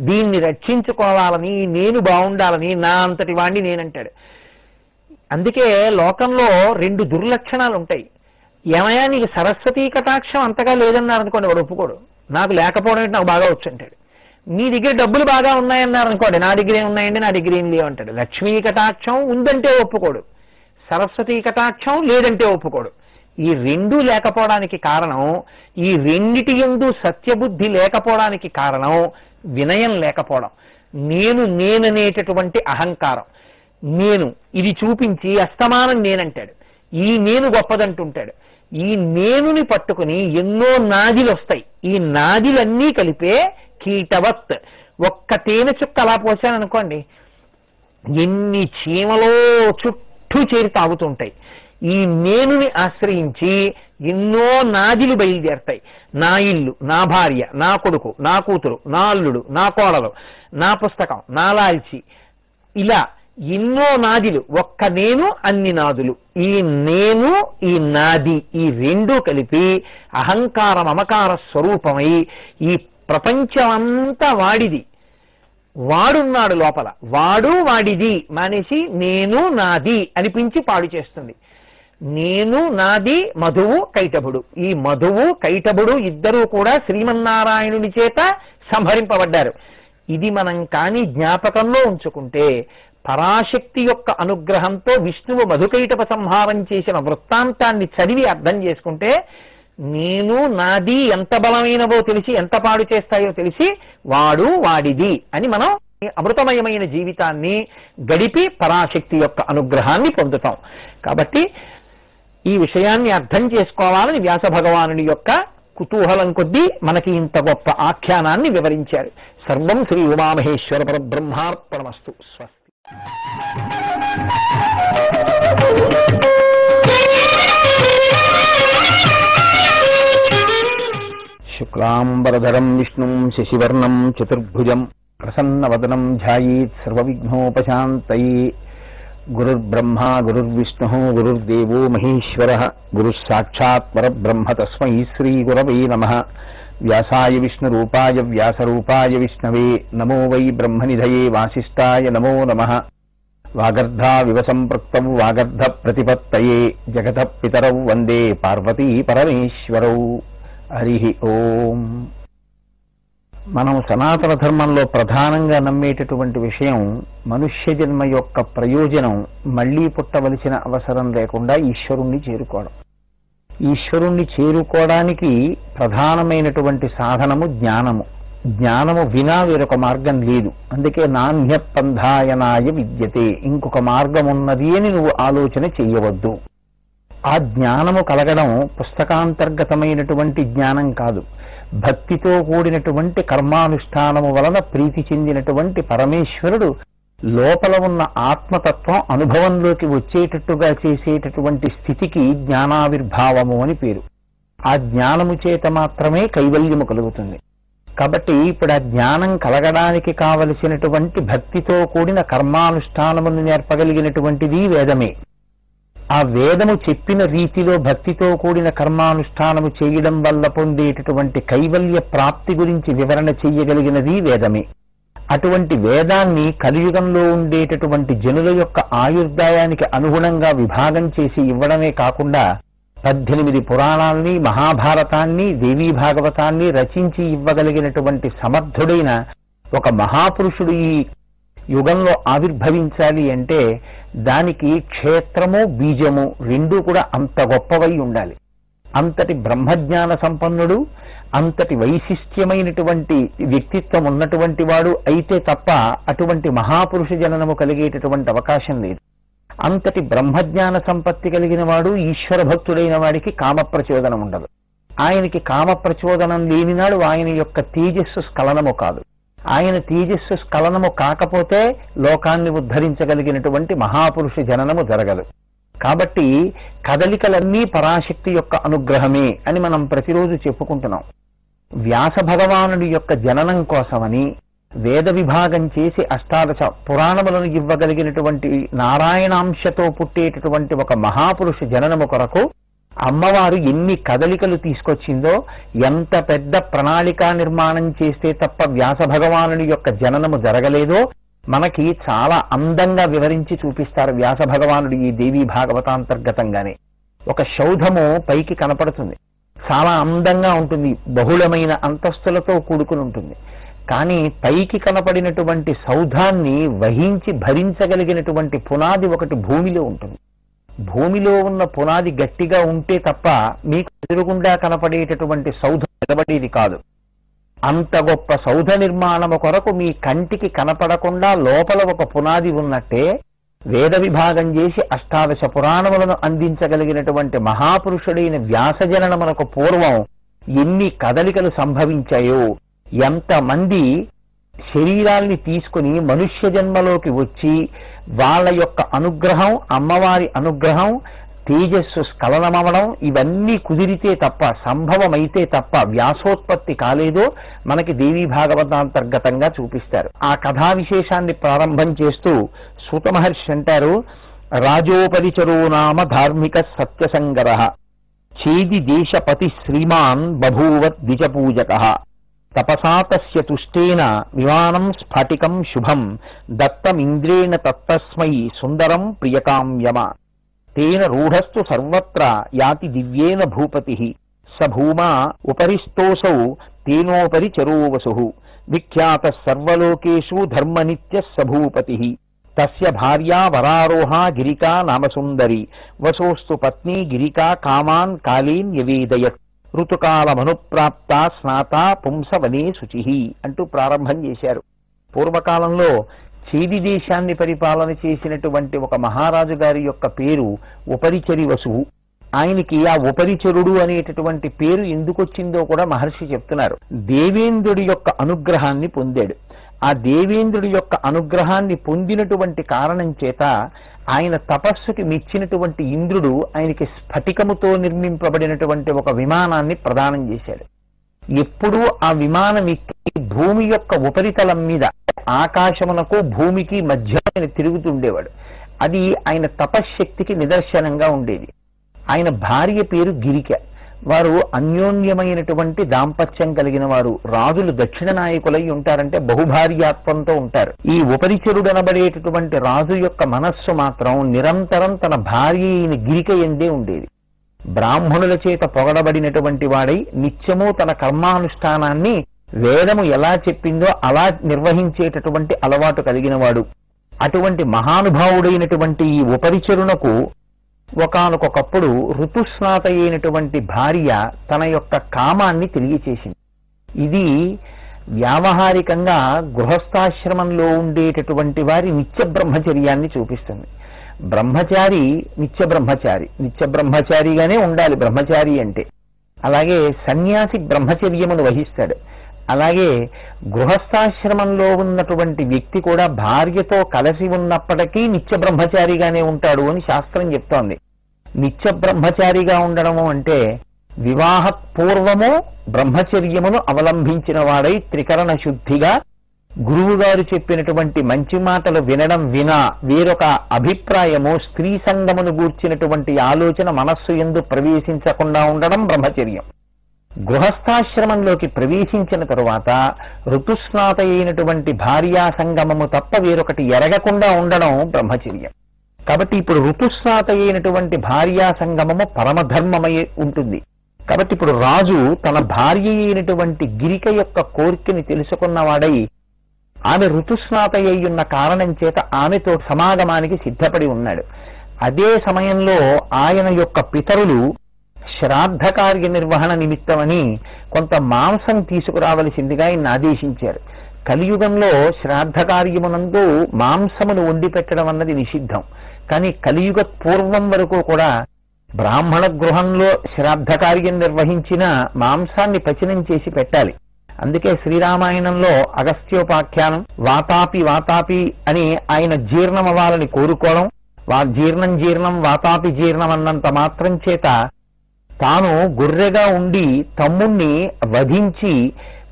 దీన్ని రక్షించుకోవాలని, నేను బాగుండాలని నా అంతటి వాణ్ణి నేనంటాడు. అందుకే లోకంలో రెండు దుర్లక్షణాలు ఉంటాయి. ఏమయ్యా నీకు సరస్వతీ కటాక్షం అంతగా లేదన్నారనుకోండి, వాడు ఒప్పుకోడు. నాకు లేకపోవడం నాకు బాగా వచ్చు అంటాడు. మీ దగ్గర డబ్బులు బాగా ఉన్నాయన్నారనుకోండి, నా దగ్గర ఏం ఉన్నాయండి, నా దగ్గర ఏం లేవు అంటాడు. లక్ష్మీ కటాక్షం ఉందంటే ఒప్పుకోడు, సరస్వతీ కటాక్షం లేదంటే ఒప్పుకోడు. ఈ రెండూ లేకపోవడానికి కారణం, ఈ రెండిటి యందు సత్యబుద్ధి లేకపోవడానికి కారణం వినయం లేకపోవడం. నేననేటటువంటి అహంకారం. నేను ఇది చూపించి అస్తమానం నేనంటాడు. ఈ నేను గొప్పదంటుంటాడు. ఈ నేనుని పట్టుకుని ఎన్నో నాదిలు వస్తాయి. ఈ నాదిలన్నీ కలిపే కీటవత్. ఒక్క తేనె చుక్క అలా పోసాననుకోండి, ఎన్ని చీమలో చుట్టూ చేరి తాగుతుంటాయి. ఈ నేనుని ఆశ్రయించి ఎన్నో నాదిలు బయలుదేరతాయి. నా ఇల్లు, నా భార్య, నా కొడుకు, నా కూతురు, నా అల్లుడు, నా కోడలు, నా పుస్తకం, నా లాల్చి, ఇలా ఎన్నో నాదిలు. ఒక్క నేను అన్ని నాదులు. ఈ నేను, ఈ నాది, ఈ రెండూ కలిపి అహంకార మమకార స్వరూపమై ఈ ప్రపంచమంతా వాడిది. వాడున్నాడు లోపల. వాడు వాడిది మానేసి నేను నాది అనిపించి పాడు చేస్తుంది. నేను నాది మధువు కైటభుడు. ఈ మధువు కైటభుడు ఇద్దరూ కూడా శ్రీమన్నారాయణుని చేత సంహరింపబడ్డారు. ఇది మనం కానీ జ్ఞాపకంలో ఉంచుకుంటే, పరాశక్తి యొక్క అనుగ్రహంతో విష్ణువు మధుకైటభ సంహారం చేసిన వృత్తాంతాన్ని చదివి అర్థం చేసుకుంటే, నేను నాది ఎంత బలమైనవో తెలిసి, ఎంత పాడు చేస్తాయో తెలిసి, వాడు వాడిది అని మనం అమృతమయమైన జీవితాన్ని గడిపి పరాశక్తి యొక్క అనుగ్రహాన్ని పొందుతాం. కాబట్టి ఈ విషయాన్ని అర్థం చేసుకోవాలని వ్యాస భగవానుని యొక్క కుతూహలం కొద్దీ మనకి ఇంత గొప్ప ఆఖ్యానాన్ని వివరించారు. సర్వం శ్రీ ఉమామహేశ్వర పరబ్రహ్మార్పణమస్తు. స్వస్తి. శుక్లాంబరధరం విష్ణుం శశివర్ణం చతుర్భుజం ప్రసన్నవదనం ధ్యాయేత్ సర్వవిఘ్నోపశాంతయే. గురుర్బ్రహ్మా గురుర్విష్ణుః గురుర్దేవో మహేశ్వరః గురుః సాక్షాత్ పరబ్రహ్మ తస్మై శ్రీ గురవే నమః. వ్యాసాయ విష్ణురూపాయ వ్యాసరూపాయ విష్ణవే నమో వై బ్రహ్మనిధయే వాసిష్ఠాయ నమో నమః. వాగర్ధావివ సంపృక్తౌ వాగర్ధ ప్రతిపత్తయే జగత పితరౌ వందే పార్వతీ పరమేశ్వరౌ. హరి ఓం. మనం సనాతన ధర్మంలో ప్రధానంగా నమ్మేటటువంటి విషయం, మనుష్య జన్మ యొక్క ప్రయోజనం మళ్లీ పుట్టవలసిన అవసరం లేకుండా ఈశ్వరుణ్ణి చేరుకోవడం. ఈశ్వరుణ్ణి చేరుకోవడానికి ప్రధానమైనటువంటి సాధనము జ్ఞానము. జ్ఞానము వినా వేరొక మార్గం లేదు. అందుకే నాణ్య పంధాయనాయ విద్యతే, ఇంకొక మార్గం ఉన్నది అని నువ్వు ఆలోచన చెయ్యవద్దు. ఆ జ్ఞానము కలగడం పుస్తకాంతర్గతమైనటువంటి జ్ఞానం కాదు. భక్తితో కూడినటువంటి కర్మానుష్ఠానము వలన ప్రీతి చెందినటువంటి పరమేశ్వరుడు లోపల ఉన్న ఆత్మతత్వం అనుభవంలోకి వచ్చేటట్టుగా చేసేటటువంటి స్థితికి జ్ఞానావిర్భావము అని పేరు. ఆ జ్ఞానము చేత మాత్రమే కైవల్యము కలుగుతుంది. కాబట్టి ఇప్పుడు ఆ జ్ఞానం కలగడానికి కావలసినటువంటి భక్తితో కూడిన కర్మానుష్ఠానమును నేర్పగలిగినటువంటిది వేదమే. ఆ వేదము చెప్పిన రీతిలో భక్తితో కూడిన కర్మానుష్ఠానము చేయడం వల్ల పొందేటటువంటి కైవల్య ప్రాప్తి గురించి వివరణ చెయ్యగలిగినది వేదమే. అటువంటి వేదాన్ని కలియుగంలో ఉండేటటువంటి జనుల యొక్క ఆయుర్దాయానికి అనుగుణంగా విభాగం చేసి ఇవ్వడమే కాకుండా 18 పురాణాల్ని, మహాభారతాన్ని, దేవీ భాగవతాన్ని రచించి ఇవ్వగలిగినటువంటి సమర్థుడైన ఒక మహాపురుషుడు ఈ యుగంలో ఆవిర్భవించాలి అంటే దానికి క్షేత్రము, బీజము రెండూ కూడా అంత గొప్పవై ఉండాలి. అంతటి బ్రహ్మజ్ఞాన సంపన్నుడు, అంతటి వైశిష్ట్యమైనటువంటి వ్యక్తిత్వం ఉన్నటువంటి వాడు అయితే తప్ప అటువంటి మహాపురుష జననము కలిగేటటువంటి అవకాశం లేదు. అంతటి బ్రహ్మజ్ఞాన సంపత్తి కలిగిన వాడు, ఈశ్వర భక్తుడైన వాడికి కామ ప్రచోదనం ఉండదు. ఆయనకి కామ ప్రచోదనం లేనినాడు ఆయన యొక్క తేజస్సు స్ఖలనము కాదు. ఆయన తేజస్సు స్ఖలనము కాకపోతే లోకాన్ని ఉద్ధరించగలిగినటువంటి మహాపురుష జననము జరగదు. కాబట్టి కదలికలన్నీ పరాశక్తి యొక్క అనుగ్రహమే అని మనం ప్రతిరోజు చెప్పుకుంటున్నాం. వ్యాస భగవానుడి యొక్క జననం కోసమని వేద విభాగం చేసి అష్టాదశ పురాణములను ఇవ్వగలిగినటువంటి నారాయణాంశతో పుట్టేటటువంటి ఒక మహాపురుష జననము కొరకు అమ్మవారు ఎన్ని కదలికలు తీసుకొచ్చిందో, ఎంత పెద్ద ప్రణాళికా నిర్మాణం చేస్తే తప్ప వ్యాస భగవానుడి యొక్క జననము జరగలేదో మనకి చాలా అందంగా వివరించి చూపిస్తారు వ్యాస భగవానుడు ఈ దేవీ భాగవతాంతర్గతంగానే. ఒక సౌధము పైకి కనపడుతుంది, చాలా అందంగా ఉంటుంది, బహుళమైన అంతస్తులతో కూడుకుని ఉంటుంది. కానీ పైకి కనపడినటువంటి సౌధాన్ని వహించి భరించగలిగినటువంటి పునాది ఒకటి భూమిలో ఉంటుంది. భూమిలో ఉన్న పునాది గట్టిగా ఉంటే తప్ప మీకు ఎదురుగుండా కనపడేటటువంటి సౌధం నిలబడేది కాదు. అంత గొప్ప సౌధ నిర్మాణము కొరకు మీ కంటికి కనపడకుండా లోపల ఒక పునాది ఉన్నట్టే వేద విభాగం చేసి అష్టాదశ పురాణములను అందించగలిగినటువంటి మహాపురుషుడైన వ్యాసజననమునకు పూర్వం ఎన్ని కదలికలు సంభవించాయో, ఎంతమంది శరీరాల్ని తీసుకుని మనుష్య జన్మలోకి వచ్చి వాళ్ళ యొక్క అనుగ్రహం, అమ్మవారి అనుగ్రహం, తేజస్సు స్ఖలనమవడం ఇవన్నీ కుదిరితే తప్ప, సంభవమైతే తప్ప వ్యాసోత్పత్తి కాలేదో మనకి దేవీ భాగవతాంతర్గతంగా చూపిస్తారు. ఆ కథా విశేషాన్ని ప్రారంభం చేస్తూ సూత మహర్షి అంటారు, రాజోపరిచరో నామ ధార్మిక సత్యసంగరః చేది దేశపతి శ్రీమాన్ బభూవ ద్విజపూజకః తపసా తస్య తుష్టేన విమానం స్ఫటికం శుభం దత్తమింద్రేణ తత్తస్మై సుందరం ప్రియకామ్యమ తేన రూఢస్తు సర్వత్ర యాతి దివ్యేన భూపతిః స భూమా ఉపరిస్థోసౌ తేనోపరి చరోవసుః విఖ్యాతః సర్వలోకేషు ధర్మనిత్యః స భూపతిః తస్య భార్యా వరారోహా గిరికా నామసుందరి వసోస్తు పత్ని గిరికా కామాన్ కాళీన్ యవేదయత్ ఋతుకాలమనుప్రాప్త స్నాత పుంసవనే శుచి అంటూ ప్రారంభం చేశారు. పూర్వకాలంలో చేది దేశాన్ని పరిపాలన చేసినటువంటి ఒక మహారాజు గారి యొక్క పేరు ఉపరిచరి వసువు. ఆయనకి ఆ ఉపరిచరుడు అనేటటువంటి పేరు ఎందుకు వచ్చిందో కూడా మహర్షి చెప్తున్నారు. దేవేంద్రుడి యొక్క అనుగ్రహాన్ని పొందాడు. ఆ దేవేంద్రుడి యొక్క అనుగ్రహాన్ని పొందినటువంటి కారణం చేత ఆయన తపస్సుకి మెచ్చినటువంటి ఇంద్రుడు ఆయనకి స్ఫటికముతో నిర్మింపబడినటువంటి ఒక విమానాన్ని ప్రదానం చేశాడు. ఎప్పుడూ ఆ విమానం ఎక్కి భూమి యొక్క ఉపరితలం మీద ఆకాశమునకు భూమికి మధ్య ఆయన తిరుగుతుండేవాడు. అది ఆయన తపశ్శక్తికి నిదర్శనంగా ఉండేది. ఆయన భార్య పేరు గిరిక. వారు అన్యోన్యమైనటువంటి దాంపత్యం కలిగిన వారు. రాజులు దక్షిణ నాయకులై ఉంటారంటే బహుభార్యాత్వంతో ఉంటారు. ఈ ఉపరిచరుడనబడేటటువంటి రాజు యొక్క మనస్సు మాత్రం నిరంతరం తన భార్య అయిన గిరిక ఎందే ఉండేది. బ్రాహ్మణుల చేత పొగడబడినటువంటి వాడై నిత్యము తన కర్మానుష్ఠానాన్ని వేదము ఎలా చెప్పిందో అలా నిర్వహించేటటువంటి అలవాటు కలిగిన వాడు. అటువంటి మహానుభావుడైనటువంటి ఈ ఉపరిచరునకు ఒకానొకప్పుడు ఋతుస్నాత అయినటువంటి భార్య తన యొక్క కామాన్ని తెలియచేసింది. ఇది వ్యావహారికంగా గృహస్థాశ్రమంలో ఉండేటటువంటి వారి నిత్య బ్రహ్మచర్యాన్ని చూపిస్తుంది. బ్రహ్మచారి నిత్య బ్రహ్మచారిగానే ఉండాలి బ్రహ్మచారి అంటే. అలాగే సన్యాసి బ్రహ్మచర్యమును వహిస్తాడు. అలాగే గృహస్థాశ్రమంలో ఉన్నటువంటి వ్యక్తి కూడా భార్యతో కలిసి ఉన్నప్పటికీ నిత్య బ్రహ్మచారిగానే ఉంటాడు అని శాస్త్రం చెప్తోంది. నిత్య బ్రహ్మచారిగా ఉండడము అంటే వివాహ పూర్వము బ్రహ్మచర్యమును అవలంబించిన వాడై త్రికరణ శుద్ధిగా గురువు గారు చెప్పినటువంటి మంచి మాటలు వినడం వినా వేరొక అభిప్రాయము స్త్రీ సంగమును గూర్చినటువంటి ఆలోచన మనస్సు యందు ప్రవేశించకుండా ఉండడం బ్రహ్మచర్యం. గృహస్థాశ్రమంలోకి ప్రవేశించిన తరువాత ఋతుస్నాత అయినటువంటి భార్యా సంగమము తప్ప వేరొకటి ఎరగకుండా ఉండడం బ్రహ్మచర్యం. కాబట్టి ఇప్పుడు ఋతుస్నాత అయినటువంటి భార్యా సంగమము పరమధర్మమై ఉంటుంది. కాబట్టి ఇప్పుడు రాజు తన భార్య అయినటువంటి గిరిక యొక్క కోరికని తెలుసుకున్నవాడై ఆమె ఋతుస్నాత అయ్యున్న కారణం చేత ఆమెతో సమాగమానికి సిద్ధపడి ఉన్నాడు. అదే సమయంలో ఆయన యొక్క పితరులు శ్రాద్ధ కార్య నిర్వహణ నిమిత్తమని కొంత మాంసం తీసుకురావలసిందిగా ఆయన ఆదేశించారు. కలియుగంలో శ్రాద్ధ కార్యమునందు మాంసమును వండి పెట్టడం అన్నది నిషిద్ధం. కానీ కలియుగ పూర్వం వరకు కూడా బ్రాహ్మణ గృహంలో శ్రాద్ధ కార్యం నిర్వహించిన మాంసాన్ని పచనం చేసి పెట్టాలి. అందుకే శ్రీరామాయణంలో అగస్త్యోపాఖ్యానం వాతాపి అని ఆయన జీర్ణం అవ్వాలని కోరుకోవడం, జీర్ణం వాతాపి జీర్ణం అన్నంత మాత్రం చేత తాను గొర్రెగా ఉండి తమ్ముణ్ణి వధించి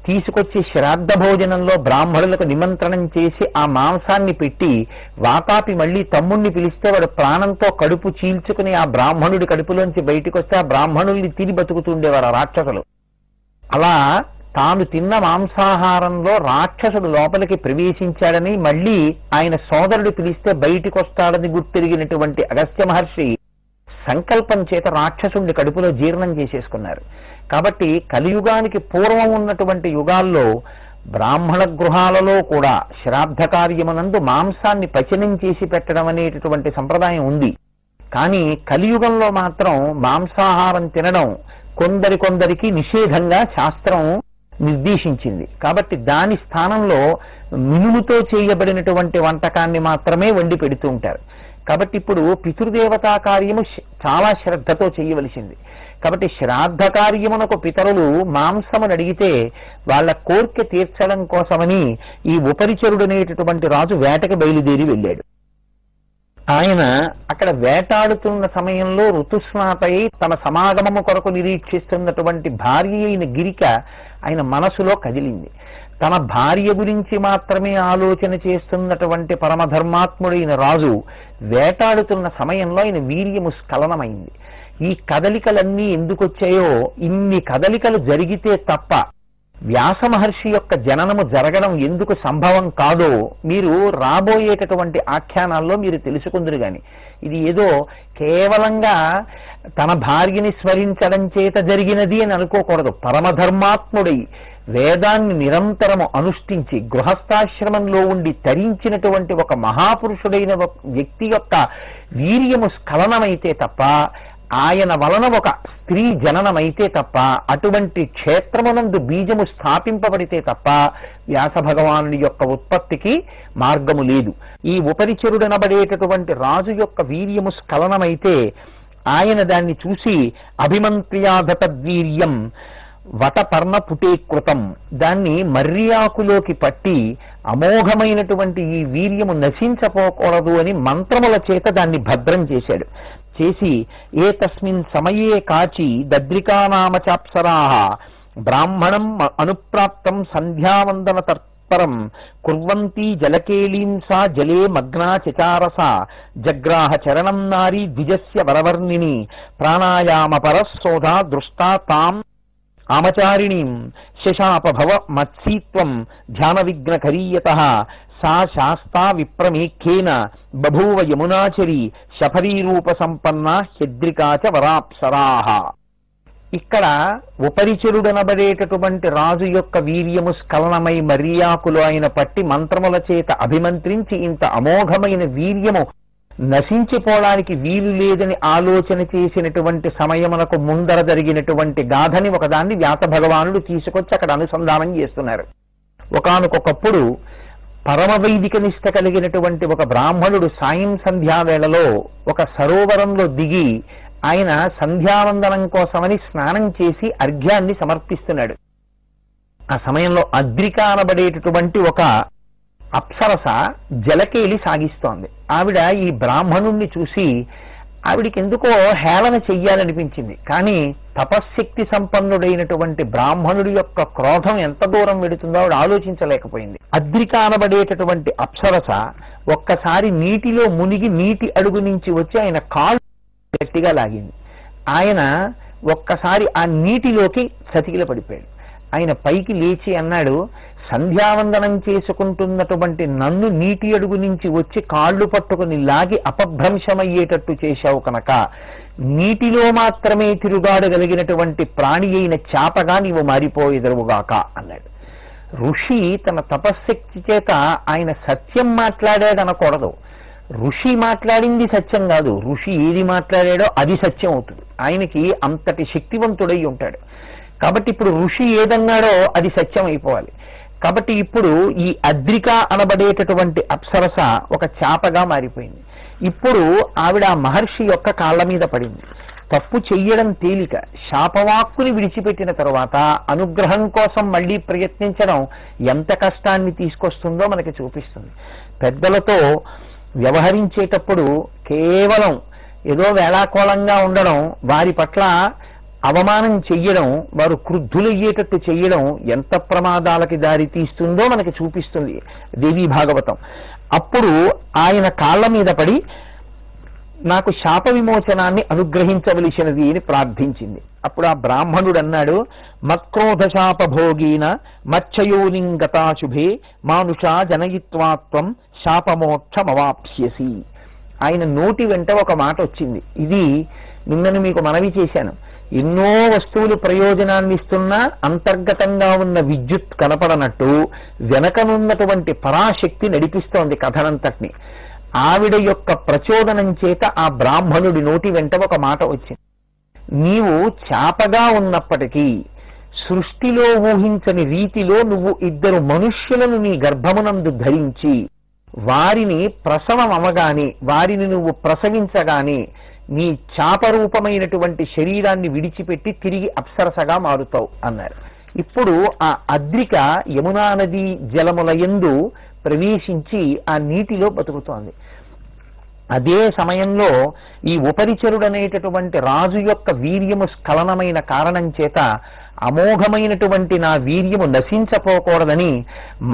తీసుకొచ్చి శ్రాద్ధ భోజనంలో బ్రాహ్మణులకు నిమంత్రణం చేసి ఆ మాంసాన్ని పెట్టి వాతాపి మళ్ళీ తమ్ముణ్ణి పిలిస్తే వాడు ప్రాణంతో కడుపు చీల్చుకుని ఆ బ్రాహ్మణుడి కడుపులోంచి బయటికి వస్తే ఆ బ్రాహ్మణుల్ని తిని బతుకుతుండేవారు ఆ రాక్షసులు. అలా తాను తిన్న మాంసాహారంలో రాక్షసుడు లోపలికి ప్రవేశించాడని మళ్ళీ ఆయన సోదరుడు పిలిస్తే బయటికి వస్తాడని గుర్తిరిగినటువంటి అగస్త్య మహర్షి సంకల్పం చేత రాక్షసుడిని కడుపులో జీర్ణం చేసేసుకున్నారు. కాబట్టి కలియుగానికి పూర్వం ఉన్నటువంటి యుగాల్లో బ్రాహ్మణ గృహాలలో కూడా శ్రాద్ధ కార్యమునందు మాంసాన్ని పచనం చేసి పెట్టడం అనేటటువంటి సంప్రదాయం ఉంది. కానీ కలియుగంలో మాత్రం మాంసాహారం తినడం కొందరికి నిషేధంగా శాస్త్రం నిర్దేశించింది. కాబట్టి దాని స్థానంలో మినుముతో చేయబడినటువంటి వంటకాన్ని మాత్రమే వండి పెడుతూ ఉంటారు. కాబట్టి ఇప్పుడు పితృదేవతా కార్యము చాలా శ్రద్ధతో చేయవలసింది. కాబట్టి శ్రాద్ధ కార్యమునకు పితరులు మాంసమును అడిగితే వాళ్ళ కోరిక తీర్చడం కోసమని ఈ ఉపరిచరుడనేటటువంటి రాజు వేటకి బయలుదేరి వెళ్ళాడు. ఆయన అక్కడ వేటాడుతున్న సమయంలో ఋతుస్నాతై తన సమాగమము కొరకు నిరీక్షిస్తున్నటువంటి భార్య అయిన గిరిక ఆయన మనసులో కదిలింది. తన భార్య గురించి మాత్రమే ఆలోచన చేస్తున్నటువంటి పరమధర్మాత్ముడైన రాజు వేటాడుతున్న సమయంలో ఆయన వీర్యము స్ఖలనమైంది. ఈ కదలికలన్నీ ఎందుకు వచ్చాయో, ఇన్ని కదలికలు జరిగితే తప్ప వ్యాస మహర్షి యొక్క జననము జరగడం ఎందుకు సంభవం కాదో మీరు రాబోయేటటువంటి ఆఖ్యానాల్లో మీరు తెలుసుకుందరు. గాని ఇది ఏదో కేవలంగా తన భార్యని స్మరించడం చేత జరిగినది అని అనుకోకూడదు. పరమధర్మాత్ముడై వేదాన్ని నిరంతరము అనుష్ఠించి గృహస్థాశ్రమంలో ఉండి తరించినటువంటి ఒక మహాపురుషుడైన వ్యక్తి యొక్క వీర్యము స్ఖలనమైతే తప్ప, ఆయన వలన ఒక స్త్రీ జననమైతే తప్ప, అటువంటి క్షేత్రమునందు బీజము స్థాపింపబడితే తప్ప వ్యాస భగవానుడి యొక్క ఉత్పత్తికి మార్గము లేదు. ఈ ఉపరిచరుడనబడేటటువంటి రాజు యొక్క వీర్యము స్ఖలనమైతే ఆయన దాన్ని చూసి అభిమంత్ర్యాధతద్వీర్యం వటపర్ణ పుటీకృతం, దాన్ని మర్యాకులోకి పట్టి అమోఘమైనటువంటి ఈ వీర్యము నశించపోకూడదు అని మంత్రముల చేత దాన్ని భద్రం చేశాడు. చేసి ఏ తస్మిన్ సమయే కాచి దద్రికానామ చాప్సరాహ బ్రాహ్మణం అనుప్రాప్తం సంధ్యావందన పరస్పరం కుర్వంతి జలకేళీం సా జలే మగ్నా చచారస జగ్రాహ చరణం నారీ ద్విజస్య వరవర్ణిని ప్రాణాయామ పరశోధా దృష్టా తాం ఆమచారిణీం శశాపభవ మత్సీత్వం ధ్యాన విఘ్నకరీయతః సా శాస్తా విప్రమేఖ్యేన బభూవ యమునాచరి శఫరీరూప సంపన్న హ్యద్రికాచ వరాప్సరాః. ఇక్కడ ఉపరిచరుడనబడేటటువంటి రాజు యొక్క వీర్యము స్ఖలనమై మర్యాకులు ఆయన పట్టి మంత్రముల చేత అభిమంత్రించి ఇంత అమోఘమైన వీర్యము నశించిపోవడానికి వీలు లేదని ఆలోచన చేసినటువంటి సమయమునకు ముందర జరిగినటువంటి గాథని ఒకదాన్ని వ్యాస భగవానుడు తీసుకొచ్చి అక్కడ అనుసంధానం చేస్తున్నారు. ఒకానొకప్పుడు పరమవైదిక నిష్ట కలిగినటువంటి ఒక బ్రాహ్మణుడు సాయం సంధ్యావేళలో ఒక సరోవరంలో దిగి ఆయన సంధ్యావందనం కోసమని స్నానం చేసి అర్ఘ్యాన్ని సమర్పిస్తున్నాడు. ఆ సమయంలో అద్రిక అనబడేటటువంటి ఒక అప్సరస జలకేలి సాగిస్తోంది. ఆవిడ ఈ బ్రాహ్మణుణ్ణి చూసి ఆవిడికి ఎందుకో హేళన చెయ్యాలనిపించింది. కానీ తపశ్శక్తి సంపన్నుడైనటువంటి బ్రాహ్మణుడి యొక్క క్రోధం ఎంత దూరం వెడుతుందో ఆవిడ ఆలోచించలేకపోయింది. అద్రిక అనబడేటటువంటి అప్సరస ఒక్కసారి నీటిలో మునిగి నీటి అడుగు నుంచి వచ్చి ఆయన కాళ్ళు గట్టిగా లాగింది. ఆయన ఒక్కసారి ఆ నీటిలోకి చతికిల పడిపోయాడు. ఆయన పైకి లేచి అన్నాడు, సంధ్యావందనం చేసుకుంటున్నటువంటి నన్ను నీటి అడుగు నుంచి వచ్చి కాళ్ళు పట్టుకుని లాగి అపభ్రంశమయ్యేటట్టు చేశావు కనుక నీటిలో మాత్రమే తిరుగాడగలిగినటువంటి ప్రాణి అయిన చాపగా నీవు మారిపోయేదరువుగాక అన్నాడు. ఋషి తన తపశ్శక్తి చేత ఆయన సత్యం మాట్లాడాడనకూడదు. ఋషి మాట్లాడింది సత్యం కాదు, ఋషి ఏది మాట్లాడాడో అది సత్యం అవుతుంది. ఆయనకి అంతటి శక్తివంతుడై ఉంటాడు. కాబట్టి ఇప్పుడు ఋషి ఏదన్నాడో అది సత్యం అయిపోవాలి. కాబట్టి ఇప్పుడు ఈ అద్రిక అనబడేటటువంటి అప్సరస ఒక చాపగా మారిపోయింది. ఇప్పుడు ఆవిడ మహర్షి యొక్క కాళ్ళ మీద పడింది. తప్పు చెయ్యడం తేలిక, శాపవాక్కుని విడిచిపెట్టిన తరువాత అనుగ్రహం కోసం మళ్ళీ ప్రయత్నించడం ఎంత కష్టాన్ని తీసుకొస్తుందో మనకి చూపిస్తుంది. పెద్దలతో వ్యవహరించేటప్పుడు కేవలం ఏదో వేళాకోళంగా ఉండడం, వారి పట్ల అవమానం చెయ్యడం, వారు క్రుద్ధులయ్యేటట్టు చెయ్యడం ఎంత ప్రమాదాలకి దారి తీస్తుందో మనకి చూపిస్తుంది దేవీ భాగవతం. అప్పుడు ఆయన కాళ్ళ మీద పడి నాకు శాప విమోచనాన్ని అనుగ్రహించవలసినది అని ప్రార్థించింది. అప్పుడు ఆ బ్రాహ్మణుడు అన్నాడు, మత్క్రోధ శాపభోగీన మచ్చయోనింగతాశుభే మానుషా జనయిత్వాత్వం శాపమోక్షమవాప్స్యసి. ఆయన నోటి వెంట ఒక మాట వచ్చింది. ఇది నిన్నను మీకు మనవి చేశాను. ఎన్నో వస్తువులు ప్రయోజనాన్ని ఇస్తున్నా అంతర్గతంగా ఉన్న విద్యుత్ కనపడనట్టు వెనకనున్నటువంటి పరాశక్తి నడిపిస్తోంది కథనంతటిని. ఆవిడ యొక్క ప్రచోదనం చేత ఆ బ్రాహ్మణుడి నోటి వెంట ఒక మాట వచ్చింది. నీవు చాపగా ఉన్నప్పటికీ సృష్టిలో ఊహించని రీతిలో నువ్వు ఇద్దరు మనుష్యులను నీ గర్భమునందు ధరించి వారిని ప్రసవం అవగానే, వారిని నువ్వు ప్రసవించగానే నీ చాపరూపమైనటువంటి శరీరాన్ని విడిచిపెట్టి తిరిగి అప్సరసగా మారుతావు అన్నారు. ఇప్పుడు ఆ అద్రిక యమునా నది జలముల యందు ప్రవేశించి ఆ నీటిలో బతుకుతోంది. అదే సమయంలో ఈ ఉపరిచరుడనేటటువంటి రాజు యొక్క వీర్యము స్ఖలనమైన కారణం చేత అమోఘమైనటువంటి నా వీర్యము నశించపోకూడదని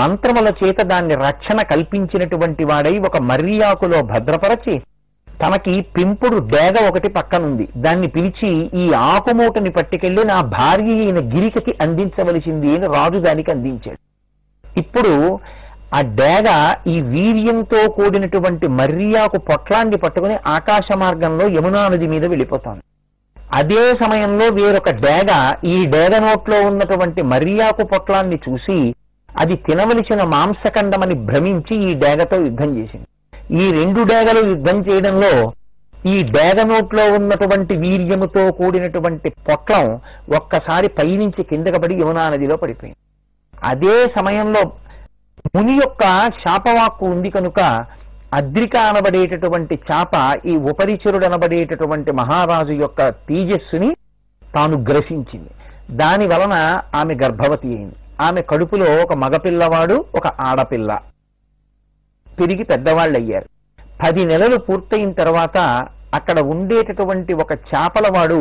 మంత్రముల చేత దాన్ని రక్షణ కల్పించినటువంటి వాడై ఒక మర్యాకులో భద్రపరచి తనకి పెంపుడు డేగ ఒకటి పక్కనుంది. దాన్ని పిలిచి ఈ ఆకుమూటని పట్టుకెళ్ళి నా భార్య అయిన గిరికకి అందించవలసింది అని రాజు దానికి అందించాడు. ఇప్పుడు ఆ డేగ ఈ వీర్యంతో కూడినటువంటి మర్యాకు పొట్లాన్ని పట్టుకుని ఆకాశ మార్గంలో యమునా నది మీద వెళ్ళిపోతాను. అదే సమయంలో వేరొక డేగ ఈ డేగ నోట్లో ఉన్నటువంటి మర్యాకు పొట్లాన్ని చూసి అది తినవలసిన మాంసఖండమని భ్రమించి ఈ డేగతో యుద్ధం చేసింది. ఈ రెండు డేగలు యుద్ధం చేయడంలో ఈ డేగ నోట్లో ఉన్నటువంటి వీర్యముతో కూడినటువంటి పొట్లం ఒక్కసారి పైనుంచి కిందకి పడి యమునా నదిలో పడిపోయింది. అదే సమయంలో ముని యొక్క శాపవాక్కు ఉంది కనుక అద్రిక అనబడేటటువంటి చాప ఈ ఉపరిచరుడు అనబడేటటువంటి మహారాజు యొక్క తేజస్సుని తాను గ్రసించింది. దాని వలన ఆమె గర్భవతి అయింది. ఆమె కడుపులో ఒక మగపిల్లవాడు, ఒక ఆడపిల్ల పెరిగి పెద్దవాళ్ళు అయ్యారు. 10 నెలలు పూర్తయిన తర్వాత అక్కడ ఉండేటటువంటి ఒక చేపలవాడు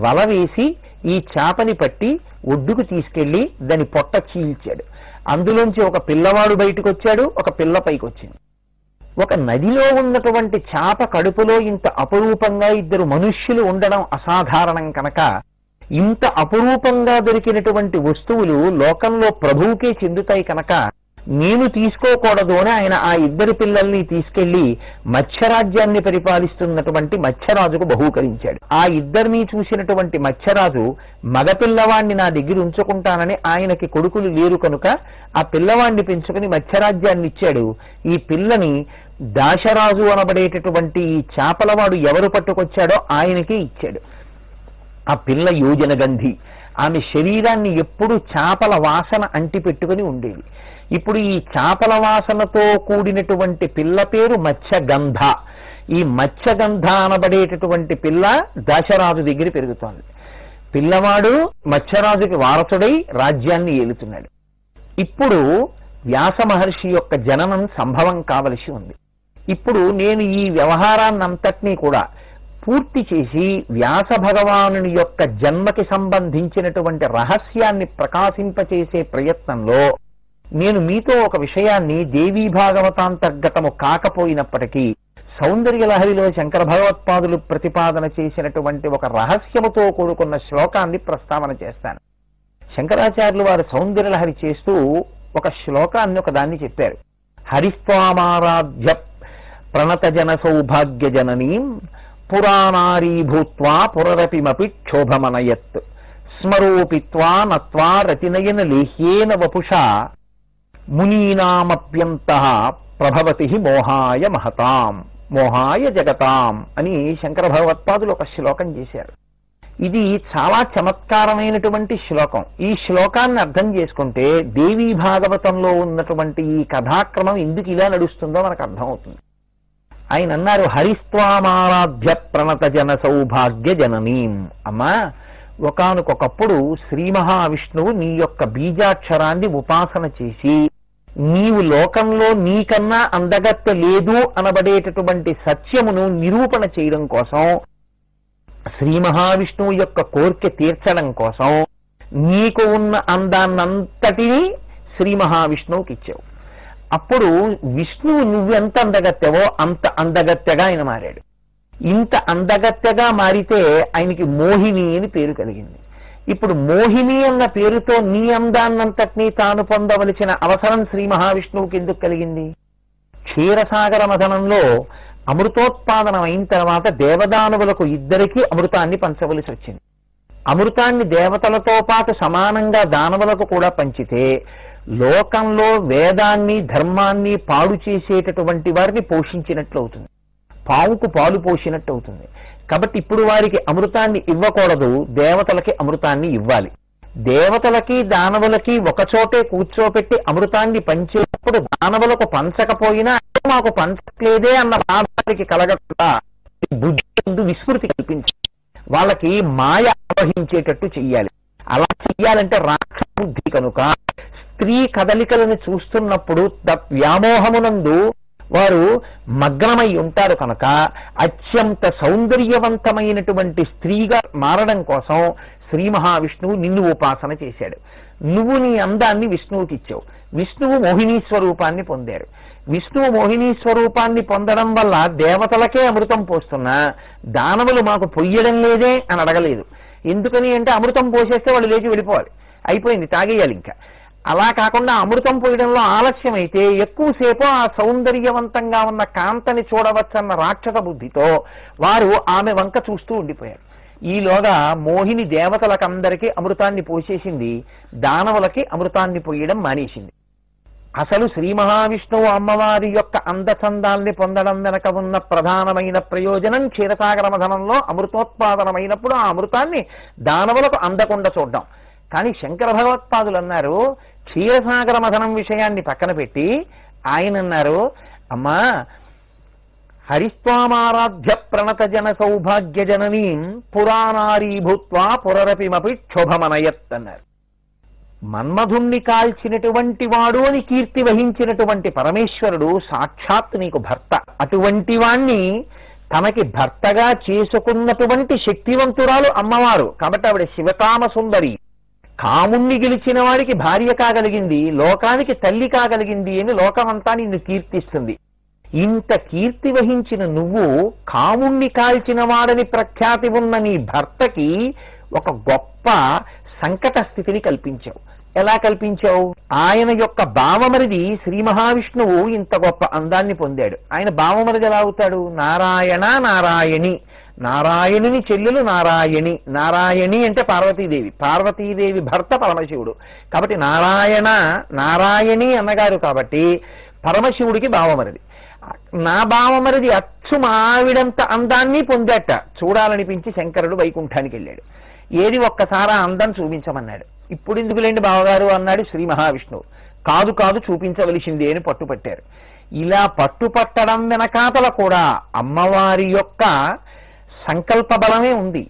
వల వేసి ఈ చేపని పట్టి ఒడ్డుకు తీసుకెళ్లి దాని పొట్ట చీల్చాడు. అందులోంచి ఒక పిల్లవాడు బయటకు వచ్చాడు, ఒక పిల్ల పైకి వచ్చింది. ఒక నదిలో ఉన్నటువంటి చేప కడుపులో ఇంత అపురూపంగా ఇద్దరు మనుష్యులు ఉండడం అసాధారణం కనుక ఇంత అపురూపంగా దొరికినటువంటి వస్తువులు లోకంలో ప్రభువుకే చెందుతాయి కనుక నేను తీసుకోకూడదు అని ఆయన ఆ ఇద్దరు పిల్లల్ని తీసుకెళ్లి మత్స్యరాజ్యాన్ని పరిపాలిస్తున్నటువంటి మత్స్యరాజుకు బహూకరించాడు. ఆ ఇద్దరిని చూసినటువంటి మత్స్యరాజు మగపిల్లవాణ్ణి నా దగ్గర ఉంచుకుంటానని, ఆయనకి కొడుకులు లేరు కనుక ఆ పిల్లవాణ్ణి పెంచుకుని మత్స్యరాజ్యాన్ని ఇచ్చాడు. ఈ పిల్లని దాశరాజు అనబడేటటువంటి ఈ చేపలవాడు ఎవరు పట్టుకొచ్చాడో ఆయనకే ఇచ్చాడు. ఆ పిల్ల యోజన గంధి. ఆమె శరీరాన్ని ఎప్పుడూ చేపల వాసన అంటి పెట్టుకుని ఉండేది. ఇప్పుడు ఈ చేపల వాసనతో కూడినటువంటి పిల్ల పేరు మత్స్యగంధ. ఈ మత్స్యగంధ అనబడేటటువంటి పిల్ల దశరాజు దగ్గర పెరుగుతోంది. పిల్లవాడు మత్స్యరాజుకి వారసుడై రాజ్యాన్ని ఏలుతున్నాడు. ఇప్పుడు వ్యాస మహర్షి యొక్క జననం సంభవం కావలసి ఉంది. ఇప్పుడు నేను ఈ వ్యవహారాన్నంతటినీ కూడా పూర్తి చేసి వ్యాస భగవానుని యొక్క జన్మకి సంబంధించినటువంటి రహస్యాన్ని ప్రకాశింపచేసే ప్రయత్నంలో నేను మీతో ఒక విషయాన్ని దేవీ భాగవతాంతర్గతము కాకపోయినప్పటికీ సౌందర్యలహరిలో శంకర భగవత్పాదులు ప్రతిపాదన చేసినటువంటి ఒక రహస్యముతో కూడుకున్న శ్లోకాన్ని ప్రస్తావన చేస్తాను. శంకరాచార్యులు వారు సౌందర్యలహరి చేస్తూ ఒక శ్లోకాన్ని ఒకదాన్ని చెప్పారు. హరిస్వామారాధ్య ప్రణత జన సౌభాగ్య జననీం పురాణారీ భూత్వా పురరపిమపి క్షోభమనయత్ స్మరోపిత్వా నత్వా రతినయన లేహ్యేన వపుషా మునీనామప్యంతః ప్రభవతి మోహాయ మహతాం మోహాయ జగతాం అని శంకర భగవత్పాదులు ఒక శ్లోకం చేశారు. ఇది చాలా చమత్కారమైనటువంటి శ్లోకం. ఈ శ్లోకాన్ని అర్థం చేసుకుంటే దేవీ భాగవతంలో ఉన్నటువంటి ఈ కథాక్రమం ఎందుకు ఇలా నడుస్తుందో మనకు అర్థమవుతుంది. ఆయన అన్నారు, హరిస్వామారాధ్య ప్రణత జన సౌభాగ్య జననీం. అమ్మా, ఒకానొకప్పుడు శ్రీ మహావిష్ణువు నీ యొక్క బీజాక్షరాన్ని ఉపాసన చేసి నీవు లోకంలో నీకన్నా అందగత్తె లేదు అనబడేటటువంటి సత్యమును నిరూపణ చేయడం కోసం, శ్రీ మహావిష్ణువు యొక్క కోరిక తీర్చడం కోసం నీకు ఉన్న అందాన్నంతటినీ శ్రీ మహావిష్ణువుకి ఇచ్చావు. అప్పుడు విష్ణువు నువ్వెంత అందగత్తెవో అంత అందగత్తెగా ఆయన మారాడు. ఇంత అందగత్తెగా మారితే ఆయనకి మోహిని అని పేరు కలిగింది. ఇప్పుడు మోహిని అన్న పేరుతో నీ అందాన్నంతటినీ తాను పొందవలసిన అవసరం శ్రీ మహావిష్ణువుకి ఎందుకు కలిగింది? క్షీరసాగర మథనంలో అమృతోత్పాదనం అయిన తర్వాత దేవదానవులకు ఇద్దరికీ అమృతాన్ని పంచవలసి వచ్చింది. అమృతాన్ని దేవతలతో పాటు సమానంగా దానవులకు కూడా పంచితే లోకంలో వేదాన్ని ధర్మాన్ని పాడు చేసేటటువంటి వారిని పోషించినట్లు అవుతుంది, పావుకు పాలు పోసినట్టు అవుతుంది. కాబట్టి ఇప్పుడు వారికి అమృతాన్ని ఇవ్వకూడదు, దేవతలకి అమృతాన్ని ఇవ్వాలి. దేవతలకి దానవులకి ఒకచోటే కూర్చోపెట్టి అమృతాన్ని పంచేటప్పుడు దానవులకు పంచకపోయినా మాకు పంచట్లేదే అన్న బాధానికి కలగకుండా బుద్ధి విస్మృతి కల్పించి వాళ్ళకి మాయ ఆవహించేటట్టు చెయ్యాలి. అలా చెయ్యాలంటే రాక్షస బుద్ధి కనుక స్త్రీ కదలికలను చూస్తున్నప్పుడు వ్యామోహమునందు వారు మగ్నమై ఉంటారు కనుక అత్యంత సౌందర్యవంతమైనటువంటి స్త్రీగా మారడం కోసం శ్రీ మహావిష్ణువు నిన్ను ఉపాసన చేశాడు. నువ్వు నీ అందాన్ని విష్ణువుకి ఇచ్చావు. విష్ణువు మోహినీ స్వరూపాన్ని పొందారు. విష్ణువు మోహినీ స్వరూపాన్ని పొందడం వల్ల దేవతలకే అమృతం పోస్తున్నా దానవులు మాకు పొయ్యడం లేదే అని అడగలేదు. ఎందుకని అంటే అమృతం పోసేస్తే వాళ్ళు లేచి వెళ్ళిపోవాలి, అయిపోయింది, తాగేయాలి. ఇంకా అలా కాకుండా అమృతం పోయడంలో ఆలస్యం అయితే ఎక్కువసేపు ఆ సౌందర్యవంతంగా ఉన్న కాంతని చూడవచ్చన్న రాక్షస బుద్ధితో వారు ఆమె వంక చూస్తూ ఉండిపోయారు. ఈలోగా మోహిని దేవతలకందరికీ అమృతాన్ని పోసేసింది, దానవులకి అమృతాన్ని పోయడం మానేసింది. అసలు శ్రీ మహావిష్ణువు అమ్మవారి యొక్క అందచందాల్ని పొందడం వెనక ఉన్న ప్రధానమైన ప్రయోజనం క్షీరసాగర మథనంలో అమృతోత్పాదనమైనప్పుడు ఆ అమృతాన్ని దానవులకు అందకుండా చూడడం. కానీ శంకర భగవత్పాదులు అన్నారు, క్షీరసాగర మథనం విషయాన్ని పక్కన పెట్టి ఆయన అన్నారు, అమ్మా హరిస్వామారాధ్య ప్రణత జన సౌభాగ్య జననీం పురాణారీ భూత్వా పురరపిమపి క్షోభమనయత్ అన్నారు. మన్మధుణ్ణి కాల్చినటువంటి వాడు అని కీర్తి వహించినటువంటి పరమేశ్వరుడు సాక్షాత్ నీకు భర్త. అటువంటి వాణ్ణి తనకి భర్తగా చేసుకున్నటువంటి శక్తివంతురాలు అమ్మవారు. కాబట్టి ఆవిడ శివకామ సుందరి. కాముణ్ణి గెలిచిన వాడికి భార్య కాగలిగింది, లోకానికి తల్లి కాగలిగింది అని లోకమంతా నిన్ను కీర్తిస్తుంది. ఇంత కీర్తి వహించిన నువ్వు కాముణ్ణి కాల్చిన వాడని ప్రఖ్యాతి ఉన్న నీ భర్తకి ఒక గొప్ప సంకట స్థితిని కల్పించావు. ఎలా కల్పించావు? ఆయన యొక్క బావమరిది శ్రీ మహావిష్ణువు ఇంత గొప్ప అందాన్ని పొందాడు. ఆయన బావమరిది ఎలా అవుతాడు? నారాయణ నారాయణి, నారాయణుని చెల్లెలు నారాయణి. నారాయణి అంటే పార్వతీదేవి, పార్వతీదేవి భర్త పరమశివుడు. కాబట్టి నారాయణ నారాయణి అన్నగారు కాబట్టి పరమశివుడికి బావమరిది. నా బావమరిది అచ్చు మావిడంత అందాన్ని పొందాట. చూడాలనిపించి శంకరుడు వైకుంఠానికి వెళ్ళాడు. ఏది ఒక్కసారి ఆ అందం చూపించమన్నాడు. ఇప్పుడు ఎందుకులేండి బావగారు అన్నాడు శ్రీ మహావిష్ణువు. కాదు కాదు చూపించవలసిందే అని పట్టుపట్టారు. ఇలా పట్టుపట్టడం వెనకాతల కూడా అమ్మవారి యొక్క సంకల్ప బలమే ఉంది.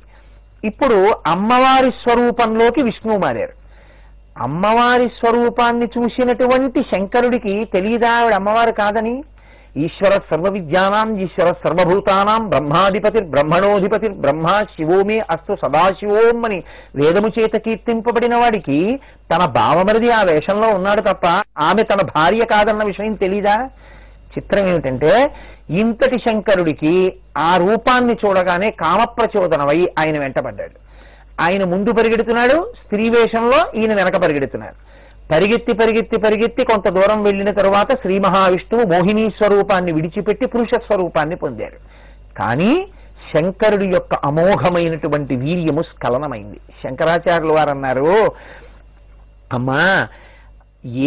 ఇప్పుడు అమ్మవారి స్వరూపంలోకి విష్ణువు మారారు. అమ్మవారి స్వరూపాన్ని చూసినటువంటి శంకరుడికి తెలియదా ఆవిడ అమ్మవారు కాదని? ఈశ్వర సర్వ విద్యానాం ఈశ్వర సర్వభూతానాం బ్రహ్మాధిపతి బ్రహ్మణోధిపతి బ్రహ్మ శివోమే అస్తు సదాశివోం అని వేదము చేత కీర్తింపబడిన వాడికి తన బావమరిది ఆ వేషంలో ఉన్నాడు తప్ప ఆమె తన భార్య కాదన్న విషయం తెలీదా? చిత్రం ఏమిటంటే ఇంతటి శంకరుడికి ఆ రూపాన్ని చూడగానే కామప్రచోదనమై ఆయన వెంటబడ్డాడు. ఆయన ముందు పరిగెడుతున్నాడు, స్త్రీ వేషంలో ఈయన వెనక పరిగెడుతున్నాడు. పరిగెత్తి పరిగెత్తి పరిగెత్తి కొంత దూరం వెళ్ళిన తరువాత శ్రీ మహావిష్ణువు మోహినీ స్వరూపాన్ని విడిచిపెట్టి పురుష స్వరూపాన్ని పొందారు. కానీ శంకరుడి యొక్క అమోఘమైనటువంటి వీర్యము స్ఖలనమైంది. శంకరాచార్యులు వారు అన్నారు, అమ్మా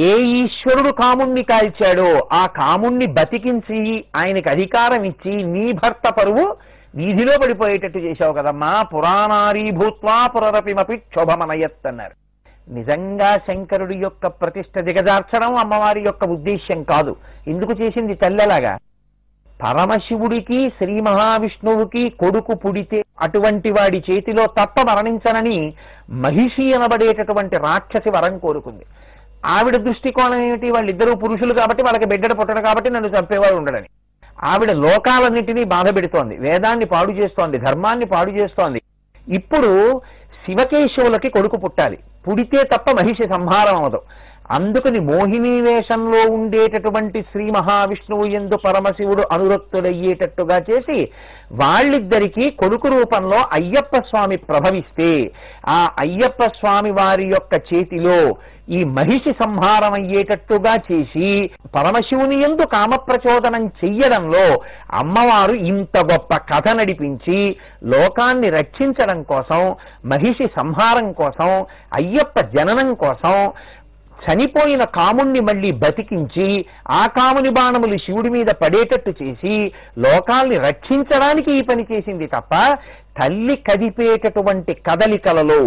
ఏ ఈశ్వరుడు కాముణ్ణి కాల్చాడో ఆ కాముణ్ణి బతికించి ఆయనకి అధికారం ఇచ్చి నీ భర్త పరువు వీధిలో పడిపోయేటట్టు చేశావు కదమ్మా. పురాణారీ భూత్వా పురరపిమపి క్షోభమనయత్ అన్నారు. నిజంగా శంకరుడి యొక్క ప్రతిష్ట దిగజార్చడం అమ్మవారి యొక్క ఉద్దేశ్యం కాదు. ఎందుకు చేసింది తల్లెలాగా? పరమశివుడికి శ్రీ మహావిష్ణువుకి కొడుకు పుడితే అటువంటి వాడి చేతిలో తప్ప మరణించనని మహిషి అనబడేటటువంటి రాక్షసి వరం కోరుకుంది. ఆవిడ దృష్టికోణం ఏమిటి? వాళ్ళిద్దరూ పురుషులు కాబట్టి వాళ్ళకి బిడ్డడు పుట్టడు కాబట్టి నన్ను చంపేవాడు ఉండడని. ఆవిడ లోకాలన్నింటినీ బాధ పెడుతోంది, వేదాన్ని పాడు చేస్తోంది, ధర్మాన్ని పాడు చేస్తోంది. ఇప్పుడు శివకేశవులకి కొడుకు పుట్టాలి, పుడితే తప్ప మహిషి సంహారం అవదు. అందుకని మోహినీ వేషంలో ఉండేటటువంటి శ్రీ మహావిష్ణువు యందు పరమశివుడు అనురక్తుడయ్యేటట్టుగా చేసి వాళ్ళిద్దరికీ కొడుకు రూపంలో అయ్యప్ప స్వామి ప్రభవిస్తే ఆ అయ్యప్ప స్వామి వారి యొక్క చేతిలో ఈ మహిషి సంహారం అయ్యేటట్టుగా చేసి పరమశివుని యందు కామప్రచోదనం చెయ్యడంలో అమ్మవారు ఇంత గొప్ప కథ నడిపించి లోకాన్ని రక్షించడం కోసం, మహిషి సంహారం కోసం, అయ్యప్ప జననం కోసం చనిపోయిన కాముణ్ణి మళ్ళీ బతికించి ఆ కాముని బాణములు శివుడి మీద పడేటట్టు చేసి లోకాల్ని రక్షించడానికి ఈ పని చేసింది తప్ప తల్లి కదిపేటటువంటి కదలికలలో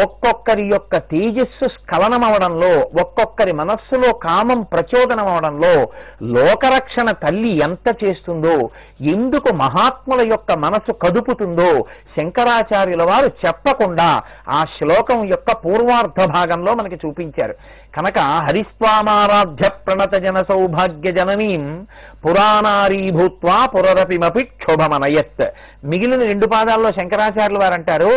ఒక్కొక్కరి యొక్క తేజస్సు స్ఖలనమవడంలో, ఒక్కొక్కరి మనస్సులో కామం ప్రచోదనం అవడంలో లోకరక్షణ తల్లి ఎంత చేస్తుందో, ఎందుకు మహాత్ముల యొక్క మనసు కదుపుతుందో శంకరాచార్యుల వారు చెప్పకుండా ఆ శ్లోకం యొక్క పూర్వార్ధ భాగంలో మనకి చూపించారు. కనుక హరిస్వామారాధ్య ప్రణత జన సౌభాగ్య జననీం పురాణారీ భూత్వా పురరపిమపి క్షోభమనయత్. మిగిలిన రెండు పాదాల్లో శంకరాచార్యులు వారు అంటారు,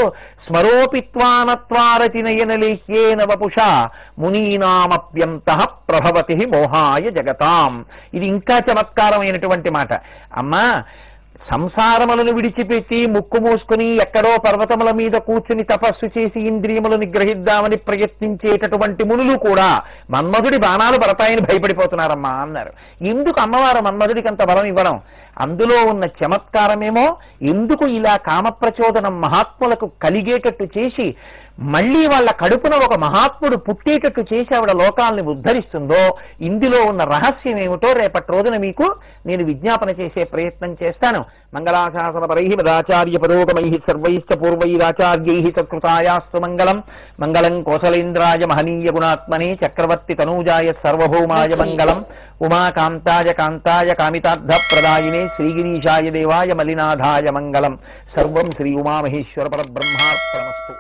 స్మరోపిత్వానత్వారతి నయనలేహ్యేన వపుషా మునీనామప్యంతః ప్రభవతి మోహాయ జగతాం. ఇది ఇంకా చమత్కారమైనటువంటి మాట. అమ్మా, సంసారములను విడిచిపెట్టి ముక్కు మూసుకుని ఎక్కడో పర్వతముల మీద కూర్చుని తపస్సు చేసి ఇంద్రియములు నిగ్రహిద్దామని ప్రయత్నించేటటువంటి మునులు కూడా మన్మధుడి బాణాలు పడతాయని భయపడిపోతున్నారమ్మా అన్నారు. ఎందుకు అమ్మవారు మన్మధుడికి అంత బలం ఇవ్వడం? అందులో ఉన్న చమత్కారమేమో ఎందుకు ఇలా కామప్రచోదనం మహాత్ములకు కలిగేటట్టు చేసి మళ్ళీ వాళ్ళ కడుపున ఒక మహాత్ముడు పుట్టేటట్టు చేసి ఆవిడ లోకాలని ఉద్ధరిస్తుందో ఇందులో ఉన్న రహస్యం ఏమిటో రేపటి రోజున మీకు నేను విజ్ఞాపన చేసే ప్రయత్నం చేస్తాను. మంగళాశాసన పరై మదాచార్య పరోగమై సర్వైశ్చ పూర్వైరాచార్యై సత్కృతాయాస్తు మంగళం. మంగళం కోసలేంద్రాయ మహనీయ గుణాత్మనే చక్రవర్తి తనూజాయ సర్వభౌమాయ మంగళం. ఉమాకాంతాయ కాంతాయ కామితార్థ ప్రదాయినే శ్రీగిరీశాయ దేవాయ మలినాథాయ మంగళం. సర్వం శ్రీ ఉమామహేశ్వర పరబ్రహ్మార్పణమస్తు.